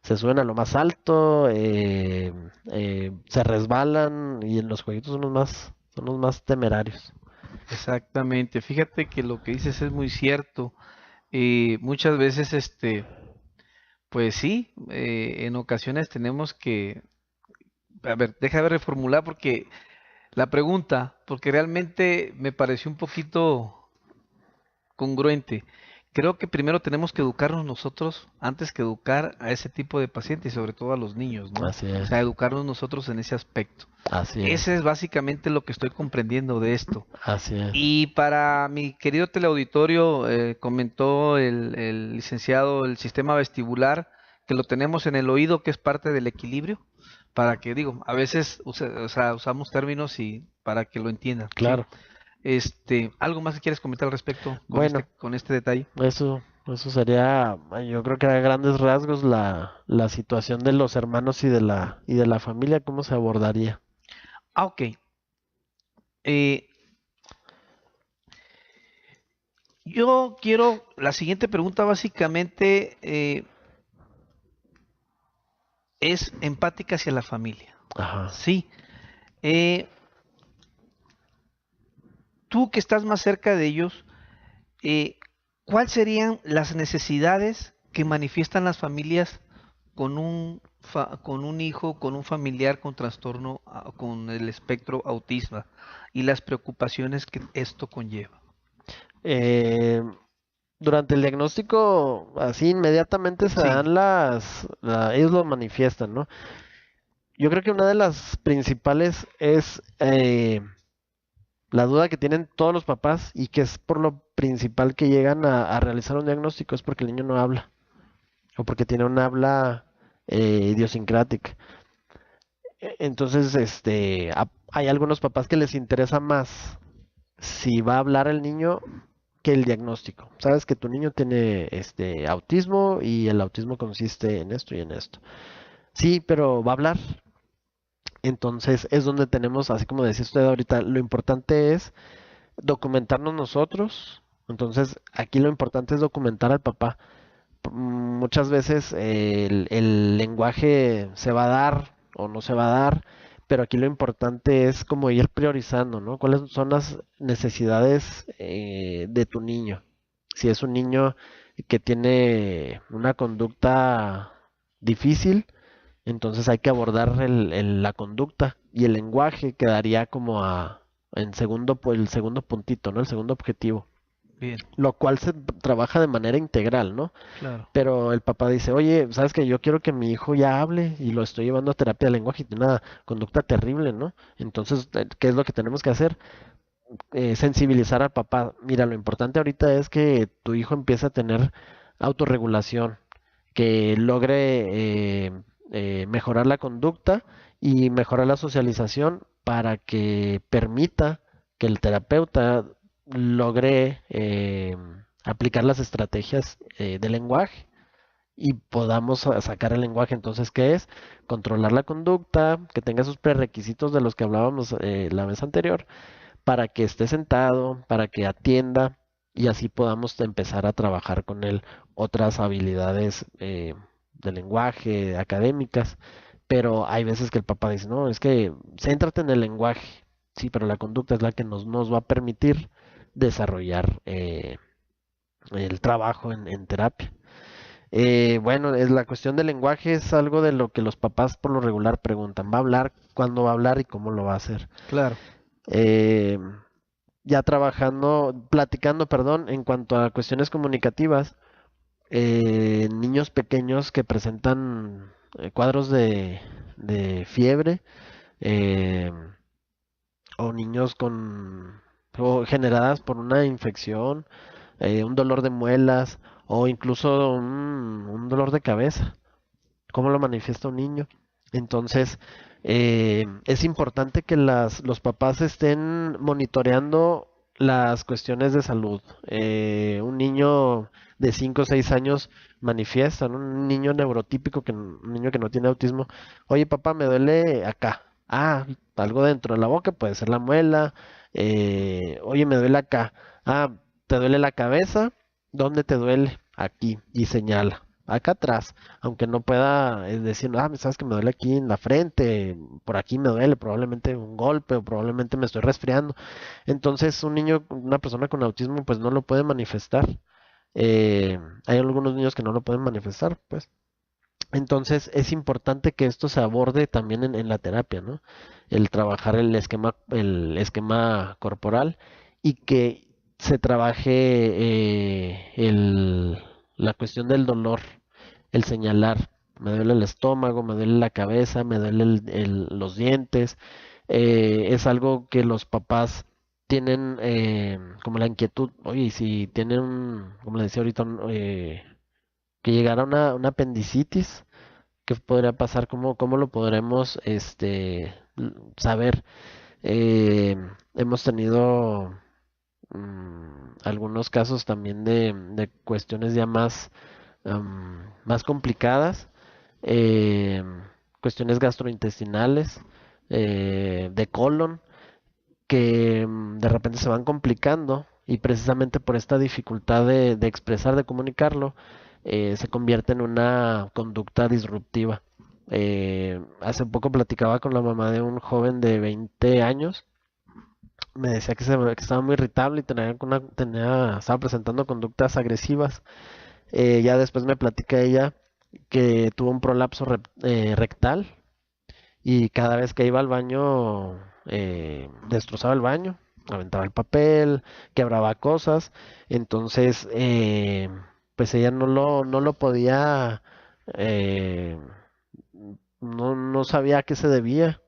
Se suben a lo más alto, se resbalan y en los jueguitos son los más temerarios.
Exactamente. Fíjate que lo que dices es muy cierto. Muchas veces, pues sí, en ocasiones tenemos que, a ver, déjame reformular porque la pregunta, porque realmente me pareció un poquito congruente. Creo que primero tenemos que educarnos nosotros antes que educar a ese tipo de pacientes y sobre todo a los niños, ¿no?
Así
O
es,
sea, educarnos nosotros en ese aspecto.
así es,
Ese es básicamente lo que estoy comprendiendo de esto.
así es.
Y para mi querido teleauditorio, comentó el licenciado el sistema vestibular, que lo tenemos en el oído, que es parte del equilibrio, para que, digo, a veces o sea, usamos términos y para que lo entiendan, ¿sí?
Claro.
¿Algo más que quieres comentar al respecto
Bueno,
con este detalle?
eso sería, yo creo que a grandes rasgos la situación de los hermanos y de la familia, ¿cómo se abordaría?
Ah, ok. Eh, yo quiero, la siguiente pregunta básicamente es empática hacia la familia.
Ajá.
Sí. Eh, Tú que estás más cerca de ellos, eh, ¿cuáles serían las necesidades que manifiestan las familias con un hijo, con un familiar con trastorno, con el espectro autismo y las preocupaciones que esto conlleva?
Eh, Durante el diagnóstico, así inmediatamente se
Sí,
dan ellos lo manifiestan, ¿no? Yo creo que una de las principales es la duda que tienen todos los papás y que es por lo principal que llegan a realizar un diagnóstico es porque el niño no habla o porque tiene un habla idiosincrática. Entonces, hay algunos papás que les interesa más si va a hablar el niño que el diagnóstico. Sabes que tu niño tiene autismo y el autismo consiste en esto y en esto. Sí, pero va a hablar. Entonces es donde tenemos, así como decía usted ahorita, lo importante es documentarnos nosotros. Entonces aquí lo importante es documentar al papá. Muchas veces el lenguaje se va a dar o no se va a dar, pero aquí lo importante es como ir priorizando, ¿no? ¿Cuáles son las necesidades de tu niño? Si es un niño que tiene una conducta difícil, Entonces hay que abordar la conducta y el lenguaje quedaría como en segundo, el segundo puntito, ¿no? El segundo objetivo,
Bien,
lo cual se trabaja de manera integral, ¿no?
claro.
Pero el papá dice, oye, ¿sabes qué? Yo quiero que mi hijo ya hable y lo estoy llevando a terapia de lenguaje y tiene una conducta terrible, ¿no? Entonces, ¿qué es lo que tenemos que hacer? Sensibilizar al papá. Mira, lo importante ahorita es que tu hijo empiece a tener autorregulación, que logre mejorar la conducta y mejorar la socialización para que permita que el terapeuta logre aplicar las estrategias de lenguaje y podamos sacar el lenguaje. Entonces, ¿qué es? Controlar la conducta, que tenga esos prerequisitos de los que hablábamos la vez anterior, para que esté sentado, para que atienda y así podamos empezar a trabajar con él otras habilidades de lenguaje, académicas. Pero hay veces que el papá dice, no, es que céntrate en el lenguaje, sí, pero la conducta es la que nos va a permitir desarrollar el trabajo en terapia. Bueno, es la cuestión del lenguaje es algo de lo que los papás por lo regular preguntan. ¿Va a hablar? ¿Cuándo va a hablar? ¿Y cómo lo va a hacer?
Claro.
Eh, ya trabajando, platicando, perdón, en cuanto a cuestiones comunicativas, niños pequeños que presentan cuadros de fiebre, eh, o niños o generadas por una infección, un dolor de muelas o incluso un dolor de cabeza. ¿Cómo lo manifiesta un niño? Entonces, es importante que los papás estén monitoreando las cuestiones de salud. Un niño de 5 o 6 años manifiesta, ¿no? Un niño neurotípico, un niño que no tiene autismo. Oye, papá, me duele acá. Ah, algo dentro de la boca, puede ser la muela. Oye, me duele acá. Ah, ¿te duele la cabeza? ¿Dónde te duele? Aquí. Y señala. Acá atrás, aunque no pueda decir, ah, sabes que me duele aquí en la frente, por aquí me duele, probablemente un golpe o probablemente me estoy resfriando. Entonces, un niño, una persona con autismo, pues no lo puede manifestar. Hay algunos niños que no lo pueden manifestar, pues. Entonces, es importante que esto se aborde también en la terapia, ¿no? El trabajar el esquema corporal y que se trabaje la cuestión del dolor, el señalar, me duele el estómago, me duele la cabeza, me duele los dientes. Es algo que los papás tienen como la inquietud, oye, y si tienen, como le decía ahorita, que llegara una apendicitis, ¿qué podría pasar? ¿Cómo lo podremos saber? Eh, Hemos tenido algunos casos también de cuestiones ya más complicadas, eh, cuestiones gastrointestinales, de colon, que de repente se van complicando y precisamente por esta dificultad de expresar, de comunicarlo, se convierte en una conducta disruptiva. Hace poco platicaba con la mamá de un joven de 20 años, me decía que estaba muy irritable y estaba presentando conductas agresivas. Ya después me platica ella que tuvo un prolapso rectal y cada vez que iba al baño destrozaba el baño, aventaba el papel, quebraba cosas. Entonces, pues ella no lo podía, eh, no sabía a qué se debía.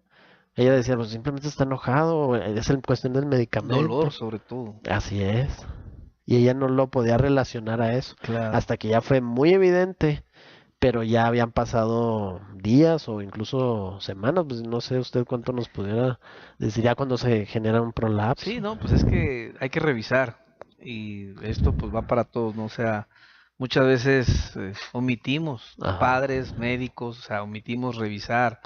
Ella decía, pues simplemente está enojado, es en cuestión del
Dolor
medicamento.
sobre todo.
Así es. Y ella no lo podía relacionar a eso,
Claro.
hasta que ya fue muy evidente, pero ya habían pasado días o incluso semanas, pues no sé usted cuánto nos pudiera decir ya cuando se genera un
Sí,
prolapso.
no, pues es que hay que revisar y esto pues va para todos, ¿no? O sea, muchas veces omitimos,
Ajá,
padres, médicos, o sea, omitimos revisar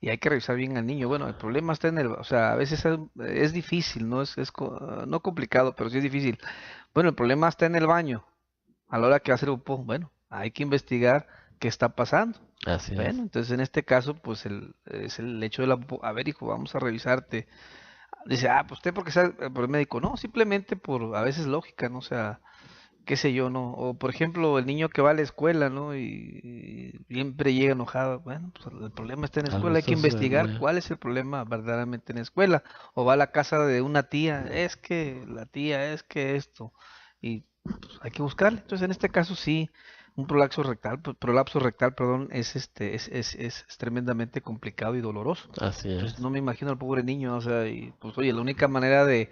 y hay que revisar bien al niño. Bueno, el problema está en o sea, a veces es difícil, ¿no? No complicado, pero sí es difícil. Bueno, el problema está en el baño, a la hora que va a hacer popó. Bueno, hay que investigar qué está pasando.
así
Bueno,
es.
entonces en este caso, pues es el hecho de la popó. A ver, hijo, vamos a revisarte. Dice, ah, pues usted porque sabe por el médico. No, simplemente por a veces lógica, ¿no? O sea, qué sé yo, ¿no? O por ejemplo, el niño que va a la escuela, ¿no? Y siempre llega enojado. Bueno, pues el problema está en la
Algo
escuela, hay que
está sucediendo
investigar
ya.
cuál es el problema verdaderamente en la escuela. O va a la casa de una tía, es que la tía, es que esto. Y pues, hay que buscarle. Entonces, en este caso sí, un prolapso rectal, perdón, es tremendamente complicado y doloroso.
Así
Entonces,
es.
no me imagino al pobre niño, o sea, y pues oye, la única manera de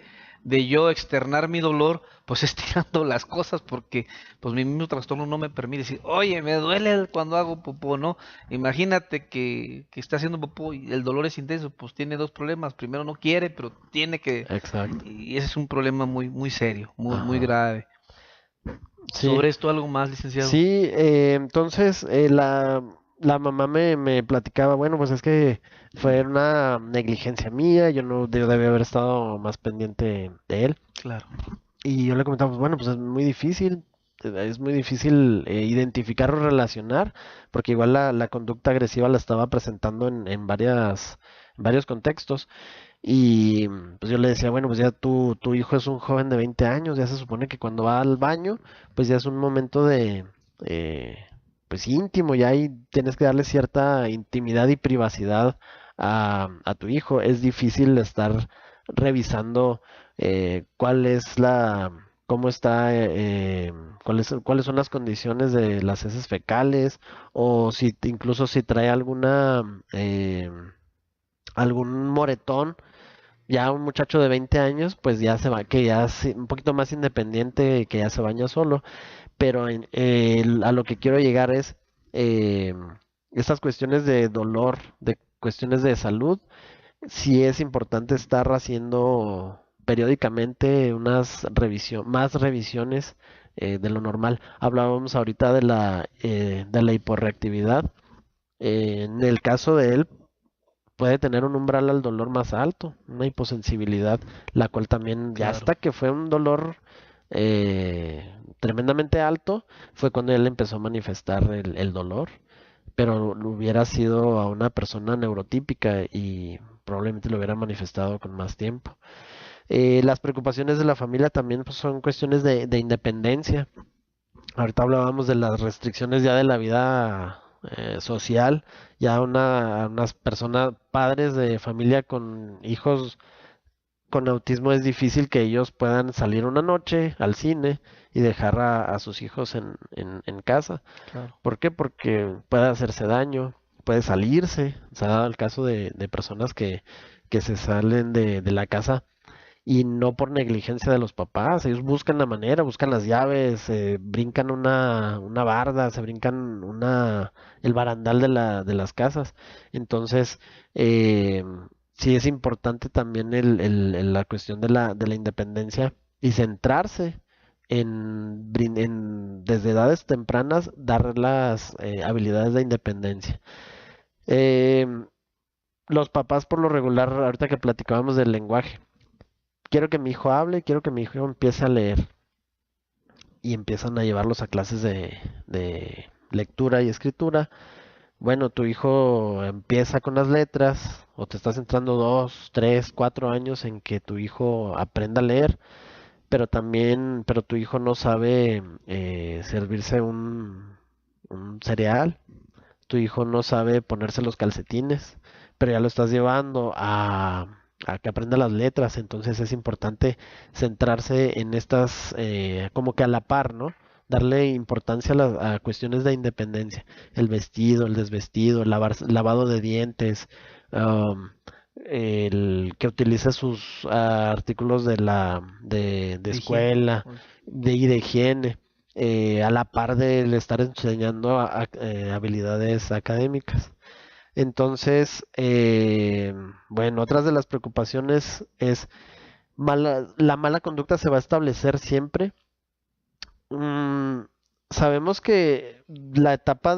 yo externar mi dolor, pues es tirando las cosas, porque pues mi mismo trastorno no me permite decir, oye, me duele cuando hago popó, ¿no? Imagínate que está haciendo popó y el dolor es intenso, pues tiene dos problemas. Primero no quiere, pero tiene que,
Exacto.
y ese es un problema muy, muy serio, muy
Ajá.
grave.
Sí,
Sobre esto algo más, licenciado.
sí, entonces la mamá me platicaba, bueno, pues es que fue una negligencia mía, yo debía haber estado más pendiente de él.
Claro,
Y yo le comentaba, pues bueno, pues es muy difícil identificar o relacionar, porque igual la conducta agresiva la estaba presentando en varios contextos. Y pues yo le decía, bueno, pues ya tu hijo es un joven de 20 años, ya se supone que cuando va al baño, pues ya es un momento eh, pues íntimo, ya ahí tienes que darle cierta intimidad y privacidad a tu hijo. Es difícil estar revisando cuál es cómo está, cuáles son las condiciones de las heces fecales, o si incluso si trae algún moretón. Ya un muchacho de 20 años, pues ya se va, que ya es un poquito más independiente, que ya se baña solo, pero a lo que quiero llegar es eh, estas cuestiones de dolor, de cuestiones de salud, sí es importante estar haciendo periódicamente más revisiones de lo normal. Hablábamos ahorita de la hiporreactividad. En el caso de él, puede tener un umbral al dolor más alto, una hiposensibilidad, la cual también ya
claro.
hasta que fue un dolor tremendamente alto, fue cuando él empezó a manifestar el dolor, pero lo hubiera sido a una persona neurotípica y probablemente lo hubiera manifestado con más tiempo. Las preocupaciones de la familia también pues, son cuestiones de independencia. Ahorita hablábamos de las restricciones ya de la vida social, ya unas personas, padres de familia con hijos con autismo es difícil que ellos puedan salir una noche al cine y dejar a sus hijos en casa.
Claro.
¿Por qué? Porque puede hacerse daño, puede salirse. Se ha dado el caso de personas que se salen de la casa y no por negligencia de los papás. Ellos buscan la manera, buscan las llaves, brincan una barda, se brincan el barandal de las casas. Entonces, eh, sí es importante también la cuestión de la independencia y centrarse desde edades tempranas, dar las habilidades de independencia. Eh, los papás por lo regular, ahorita que platicábamos del lenguaje, quiero que mi hijo hable, quiero que mi hijo empiece a leer y empiezan a llevarlos a clases de lectura y escritura. Bueno, tu hijo empieza con las letras o te estás entrando 2, 3, 4 años en que tu hijo aprenda a leer, pero tu hijo no sabe servirse un cereal, tu hijo no sabe ponerse los calcetines, pero ya lo estás llevando a que aprenda las letras, entonces es importante centrarse en estas, como que a la par, ¿no? Darle importancia a cuestiones de independencia, el vestido, el desvestido, lavado de dientes, um, el que utilice sus artículos de
De higiene.
escuela, y de higiene a la par de estar enseñando habilidades académicas. Entonces, bueno, otras de las preocupaciones es la mala conducta se va a establecer siempre. Mm, sabemos que la etapa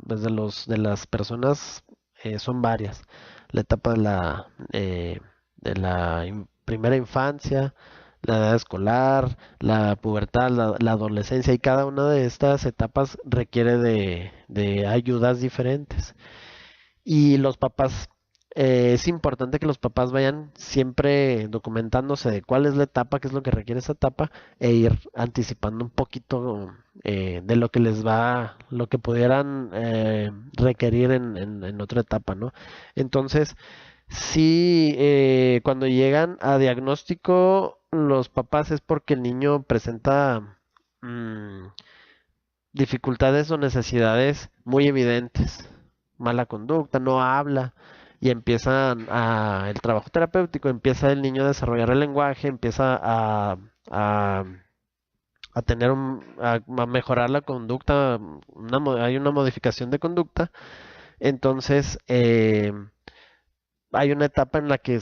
pues, de las personas son varias. La etapa de la primera infancia, la edad escolar, la pubertad, la adolescencia, y cada una de estas etapas requiere de ayudas diferentes. Y los papás Es importante que los papás vayan siempre documentándose de cuál es la etapa, qué es lo que requiere esa etapa, e ir anticipando un poquito de lo que les va, lo que pudieran requerir en otra etapa, ¿no? Entonces, sí, cuando llegan a diagnóstico, los papás es porque el niño presenta dificultades o necesidades muy evidentes, mala conducta, no habla y el trabajo terapéutico, empieza el niño a desarrollar el lenguaje, empieza a, a tener a mejorar la conducta, hay una modificación de conducta, entonces hay una etapa en la que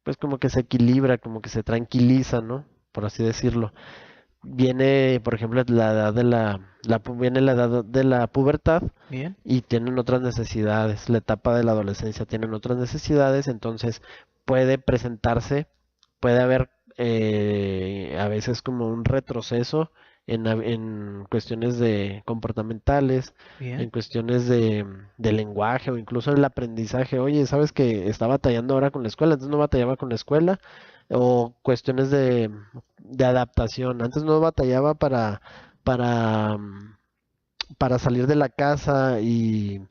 pues como que se equilibra, como que se tranquiliza, ¿no? Por así decirlo. Viene, por ejemplo, la edad viene la edad de la pubertad
Bien.
y tienen otras necesidades. La etapa de la adolescencia tienen otras necesidades, entonces puede presentarse, puede haber a veces como un retroceso en cuestiones de comportamentales, en
Bien.
cuestiones de lenguaje o incluso en el aprendizaje. Oye, ¿sabes que está batallando ahora con la escuela? Antes no batallaba con la escuela. O cuestiones de adaptación. Antes no batallaba para, mm, para salir de la casa y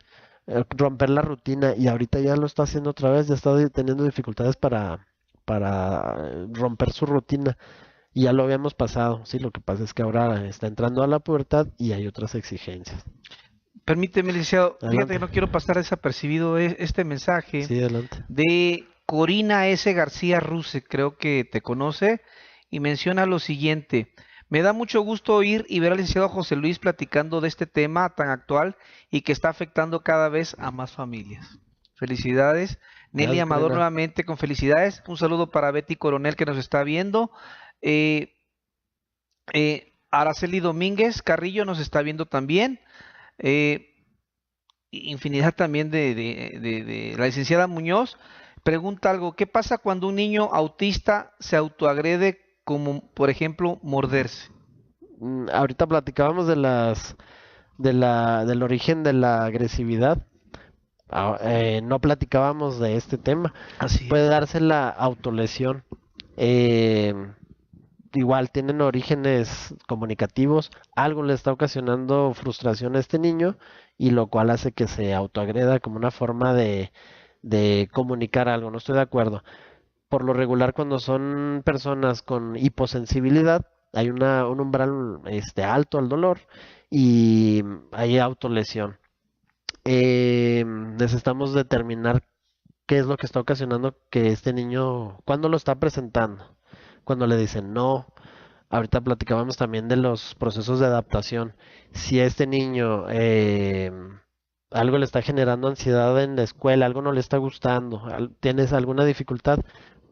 romper la rutina y ahorita ya lo está haciendo otra vez, ya está teniendo dificultades para romper su rutina y ya lo habíamos pasado. Sí, lo que pasa es que ahora está entrando a la pubertad y hay otras exigencias.
Permíteme, licenciado, fíjate que
Adelante.
no quiero pasar desapercibido este mensaje
Sí, adelante.
de Corina S. García Ruse, creo que te conoce, y menciona lo siguiente. Me da mucho gusto oír y ver al licenciado José Luis platicando de este tema tan actual y que está afectando cada vez a más familias. Felicidades. Nelly
Gracias,
Amador
Corina.
nuevamente con felicidades. Un saludo para Betty Coronel que nos está viendo. Eh, Araceli Domínguez Carrillo nos está viendo también. Eh, Infinidad también de la licenciada Muñoz pregunta algo, ¿qué pasa cuando un niño autista se autoagrede como, por ejemplo, morderse?
Ahorita platicábamos del origen de la agresividad. No platicábamos de este tema.
Así
Puede
es.
darse la autolesión. Eh, Igual tienen orígenes comunicativos. Algo le está ocasionando frustración a este niño y lo cual hace que se autoagreda como una forma de comunicar algo. No estoy de acuerdo. Por lo regular, cuando son personas con hiposensibilidad, hay un umbral alto al dolor y hay autolesión. Necesitamos determinar qué es lo que está ocasionando que este niño, cuándo lo está presentando, cuando le dicen no. Ahorita platicábamos también de los procesos de adaptación. Si a este niño algo le está generando ansiedad en la escuela, algo no le está gustando, tienes alguna dificultad,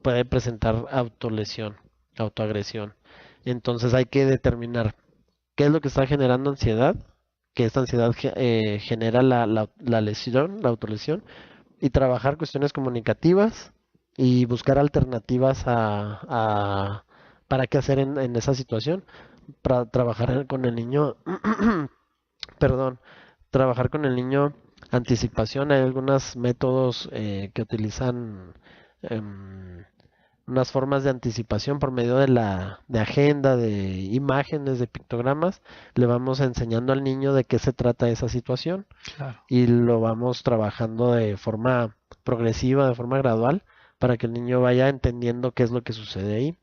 puede presentar autolesión, autoagresión. Entonces hay que determinar qué es lo que está generando ansiedad, que esta ansiedad genera la lesión, la autolesión, y trabajar cuestiones comunicativas y buscar alternativas para qué hacer en esa situación, para trabajar con el niño, perdón, trabajar con el niño anticipación. Hay algunos métodos que utilizan em, unas formas de anticipación por medio de agenda, de imágenes, de pictogramas. Le vamos enseñando al niño de qué se trata esa situación
Claro.
y lo vamos trabajando de forma progresiva, de forma gradual, para que el niño vaya entendiendo qué es lo que sucede ahí.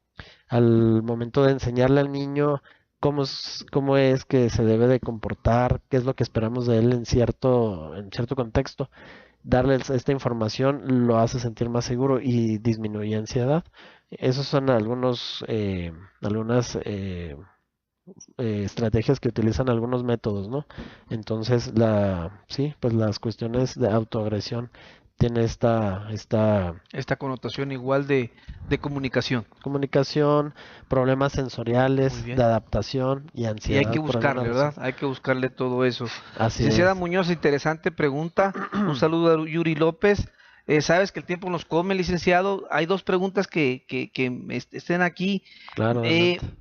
Al momento de enseñarle al niño cómo es que se debe de comportar, qué es lo que esperamos de él en cierto contexto, darle esta información lo hace sentir más seguro y disminuye ansiedad. Esos son algunas estrategias que utilizan algunos métodos, ¿no? Entonces, sí, pues las cuestiones de autoagresión tiene esta
Esta connotación igual de comunicación.
comunicación, problemas
Muy
sensoriales, de
bien.
adaptación y
Y hay que
ansiedad por alguna
buscarle,
razón.
¿verdad? Hay que buscarle todo eso.
Así
Licenciada
es.
Muñoz, interesante pregunta. Un saludo a Yuri López. Sabes que el tiempo nos come, licenciado. Hay dos preguntas que estén aquí.
Claro,
Eh,
adelante.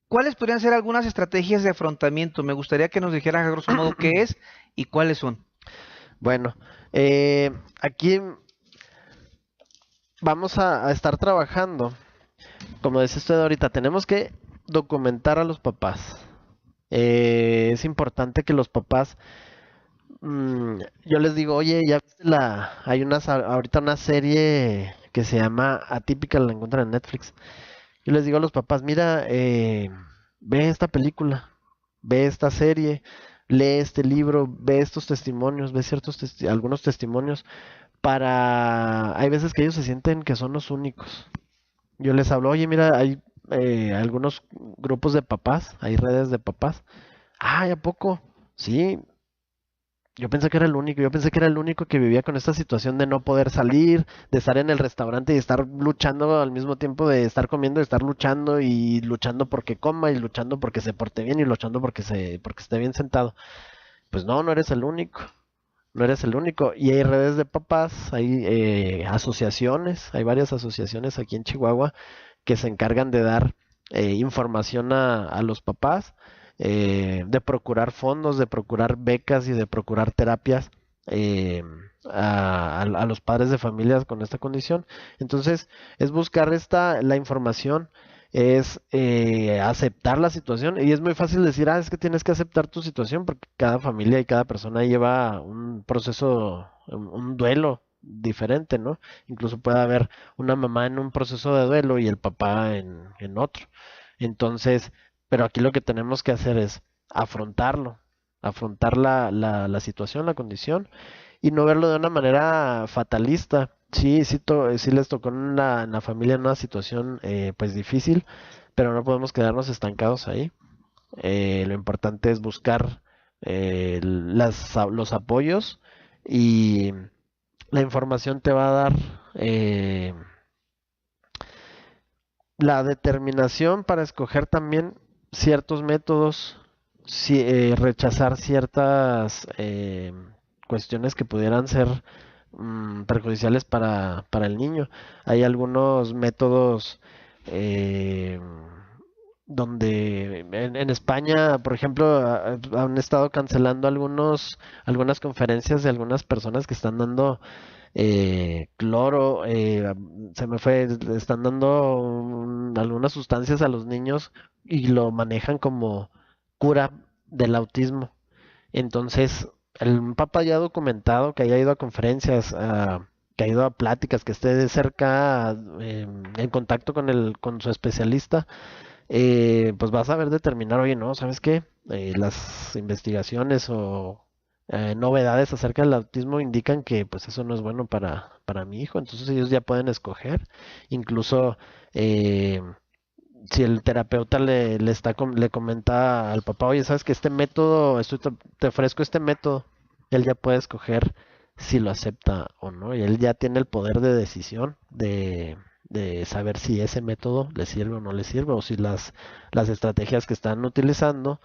¿Cuáles podrían ser algunas estrategias de afrontamiento? Me gustaría que nos dijeran a grosso modo qué es y cuáles son.
Bueno. Aquí vamos a estar trabajando, como dice usted ahorita, tenemos que documentar a los papás. Es importante que los papás, yo les digo, oye, ya viste hay ahorita una serie que se llama Atípica, la encuentran en Netflix. Yo les digo a los papás, mira, ve esta película, ve esta serie, lee este libro, ve estos testimonios, ve algunos testimonios hay veces que ellos se sienten que son los únicos. Yo les hablo, oye, mira, hay algunos grupos de papás, hay redes de papás. Ah, ¿a poco? Sí, yo pensé que era el único, yo pensé que era el único que vivía con esta situación de no poder salir, de estar en el restaurante y estar luchando al mismo tiempo de estar comiendo, de estar luchando y luchando porque coma y luchando porque se porte bien y luchando porque esté bien sentado. Pues no, no eres el único. No eres el único. Y hay redes de papás, hay asociaciones, hay varias asociaciones aquí en Chihuahua que se encargan de dar información a los papás, de procurar fondos, de procurar becas y de procurar terapias eh, a los padres de familias con esta condición. Entonces, es buscar la información, es aceptar la situación y es muy fácil decir, es que tienes que aceptar tu situación porque cada familia y cada persona lleva un proceso, un duelo diferente, ¿no? Incluso puede haber una mamá en un proceso de duelo y el papá en otro. Entonces, pero aquí lo que tenemos que hacer es afrontarlo, afrontar la situación, la condición y no verlo de una manera fatalista. Sí, sí les tocó en la familia una situación pues difícil, pero no podemos quedarnos estancados ahí. Lo importante es buscar los apoyos y la información te va a dar eh, la determinación para escoger también ciertos métodos, rechazar ciertas cuestiones que pudieran ser perjudiciales para el niño. Hay algunos métodos eh, donde en España, por ejemplo, han estado cancelando algunas conferencias de algunas personas que están dando cloro, se me fue, le están dando algunas sustancias a los niños y lo manejan como cura del autismo. Entonces, un papá ya documentado, que haya ido a conferencias, que ha ido a pláticas, que esté de cerca, en contacto con su especialista, pues vas a saber determinar, oye, no, ¿sabes qué? Las investigaciones o novedades acerca del autismo indican que pues eso no es bueno para mi hijo, entonces ellos ya pueden escoger, incluso eh, si el terapeuta le comenta al papá, oye, sabes que este método, te ofrezco este método, él ya puede escoger si lo acepta o no, y él ya tiene el poder de decisión de saber si ese método le sirve o no le sirve, o si las estrategias que están utilizando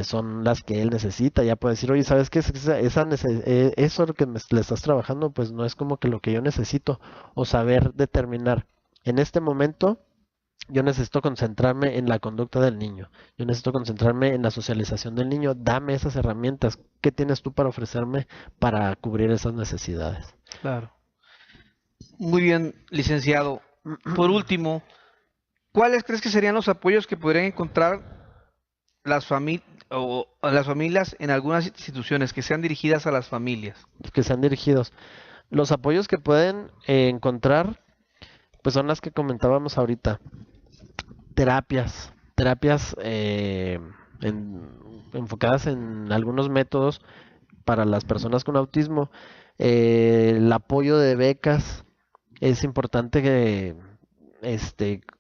son las que él necesita. Ya puede decir, oye, ¿sabes qué? Eso lo que le estás trabajando, pues no es como que lo que yo necesito, o saber determinar en este momento yo necesito concentrarme en la conducta del niño. Yo necesito concentrarme en la socialización del niño. Dame esas herramientas. ¿Qué tienes tú para ofrecerme para cubrir esas necesidades?
Claro. Muy bien, licenciado. Por último, ¿cuáles crees que serían los apoyos que podrían encontrar las familias o a las familias en algunas instituciones que sean dirigidas a las familias?
Que sean dirigidos. Los apoyos que pueden encontrar, pues son las que comentábamos ahorita. Terapias enfocadas en algunos métodos para las personas con autismo. El apoyo de becas. Es importante que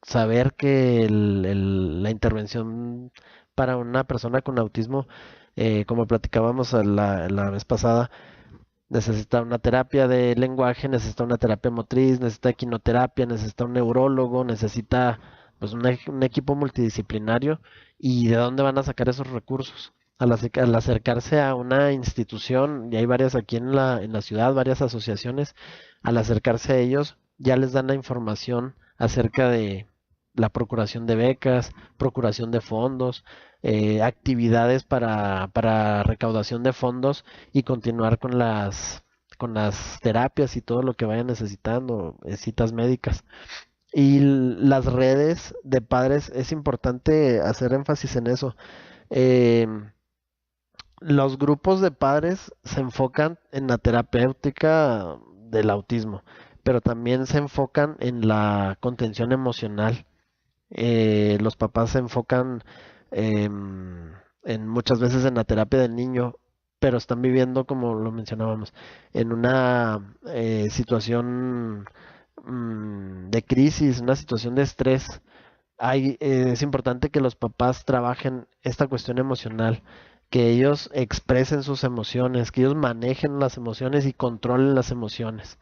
saber que la intervención para una persona con autismo, como platicábamos la vez pasada, necesita una terapia de lenguaje, necesita una terapia motriz, necesita quinoterapia, necesita un neurólogo, necesita pues un equipo multidisciplinario. ¿Y de dónde van a sacar esos recursos? Al acercarse a una institución, y hay varias aquí en la ciudad, varias asociaciones, al acercarse a ellos ya les dan la información acerca de la procuración de becas, procuración de fondos, actividades para recaudación de fondos y continuar con las terapias y todo lo que vayan necesitando, citas médicas. Y las redes de padres, es importante hacer énfasis en eso. Eh, los grupos de padres se enfocan en la terapéutica del autismo, pero también se enfocan en la contención emocional. Los papás se enfocan en muchas veces en la terapia del niño, pero están viviendo, como lo mencionábamos, en una situación de crisis, una situación de estrés. Es importante que los papás trabajen esta cuestión emocional, que ellos expresen sus emociones, que ellos manejen las emociones y controlen las emociones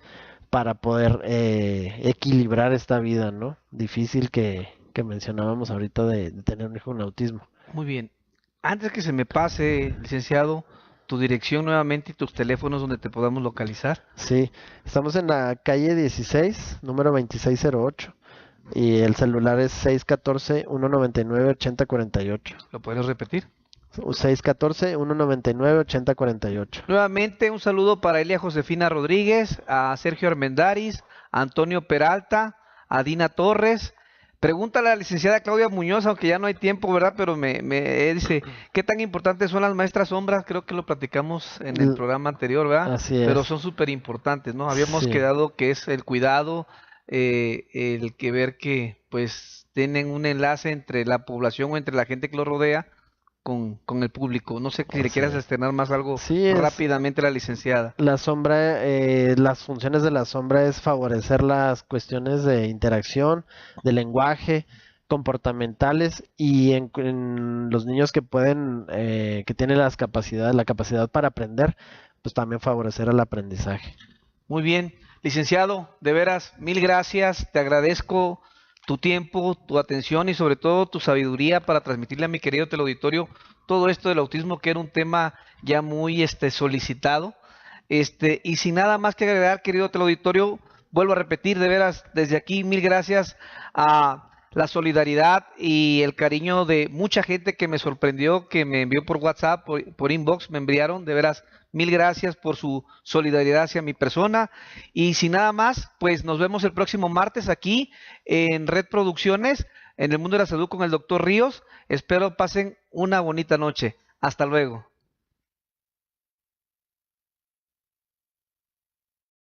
para poder equilibrar esta vida, ¿no? Difícil que mencionábamos ahorita de tener un hijo con autismo.
Muy bien. Antes que se me pase, licenciado, tu dirección nuevamente y tus teléfonos donde te podamos localizar.
Sí, estamos en la calle 16, número 2608, y el celular es 614-199-8048.
¿Lo puedes repetir?
614-199-8048.
Nuevamente un saludo para Elia Josefina Rodríguez, a Sergio Armendáriz, a Antonio Peralta, a Dina Torres. Pregúntale a la licenciada Claudia Muñoz, aunque ya no hay tiempo, ¿verdad? Pero me dice, ¿qué tan importantes son las maestras sombras? Creo que lo platicamos en el programa anterior, ¿verdad?
Así es.
Pero son súper importantes, ¿no? Habíamos
Sí.
quedado que es el cuidado, el que ver que pues tienen un enlace entre la población o entre la gente que lo rodea con el público. No sé si le
Así
quieras
es.
externar más algo
Sí, es
rápidamente a la licenciada.
la sombra, las funciones de la sombra es favorecer las cuestiones de interacción, de lenguaje, comportamentales y en los niños que pueden, que tienen la capacidad para aprender, pues también favorecer el aprendizaje.
Muy bien, licenciado, de veras, mil gracias, te agradezco tu tiempo, tu atención y sobre todo tu sabiduría para transmitirle a mi querido teleauditorio todo esto del autismo, que era un tema ya muy solicitado. Y sin nada más que agregar, querido teleauditorio, vuelvo a repetir, de veras, desde aquí, mil gracias a la solidaridad y el cariño de mucha gente que me sorprendió, que me envió por WhatsApp, por inbox, me enviaron, de veras, mil gracias por su solidaridad hacia mi persona. Y sin nada más, pues nos vemos el próximo martes aquí en Red Producciones, en el mundo de la salud con el doctor Ríos. Espero pasen una bonita noche. Hasta luego.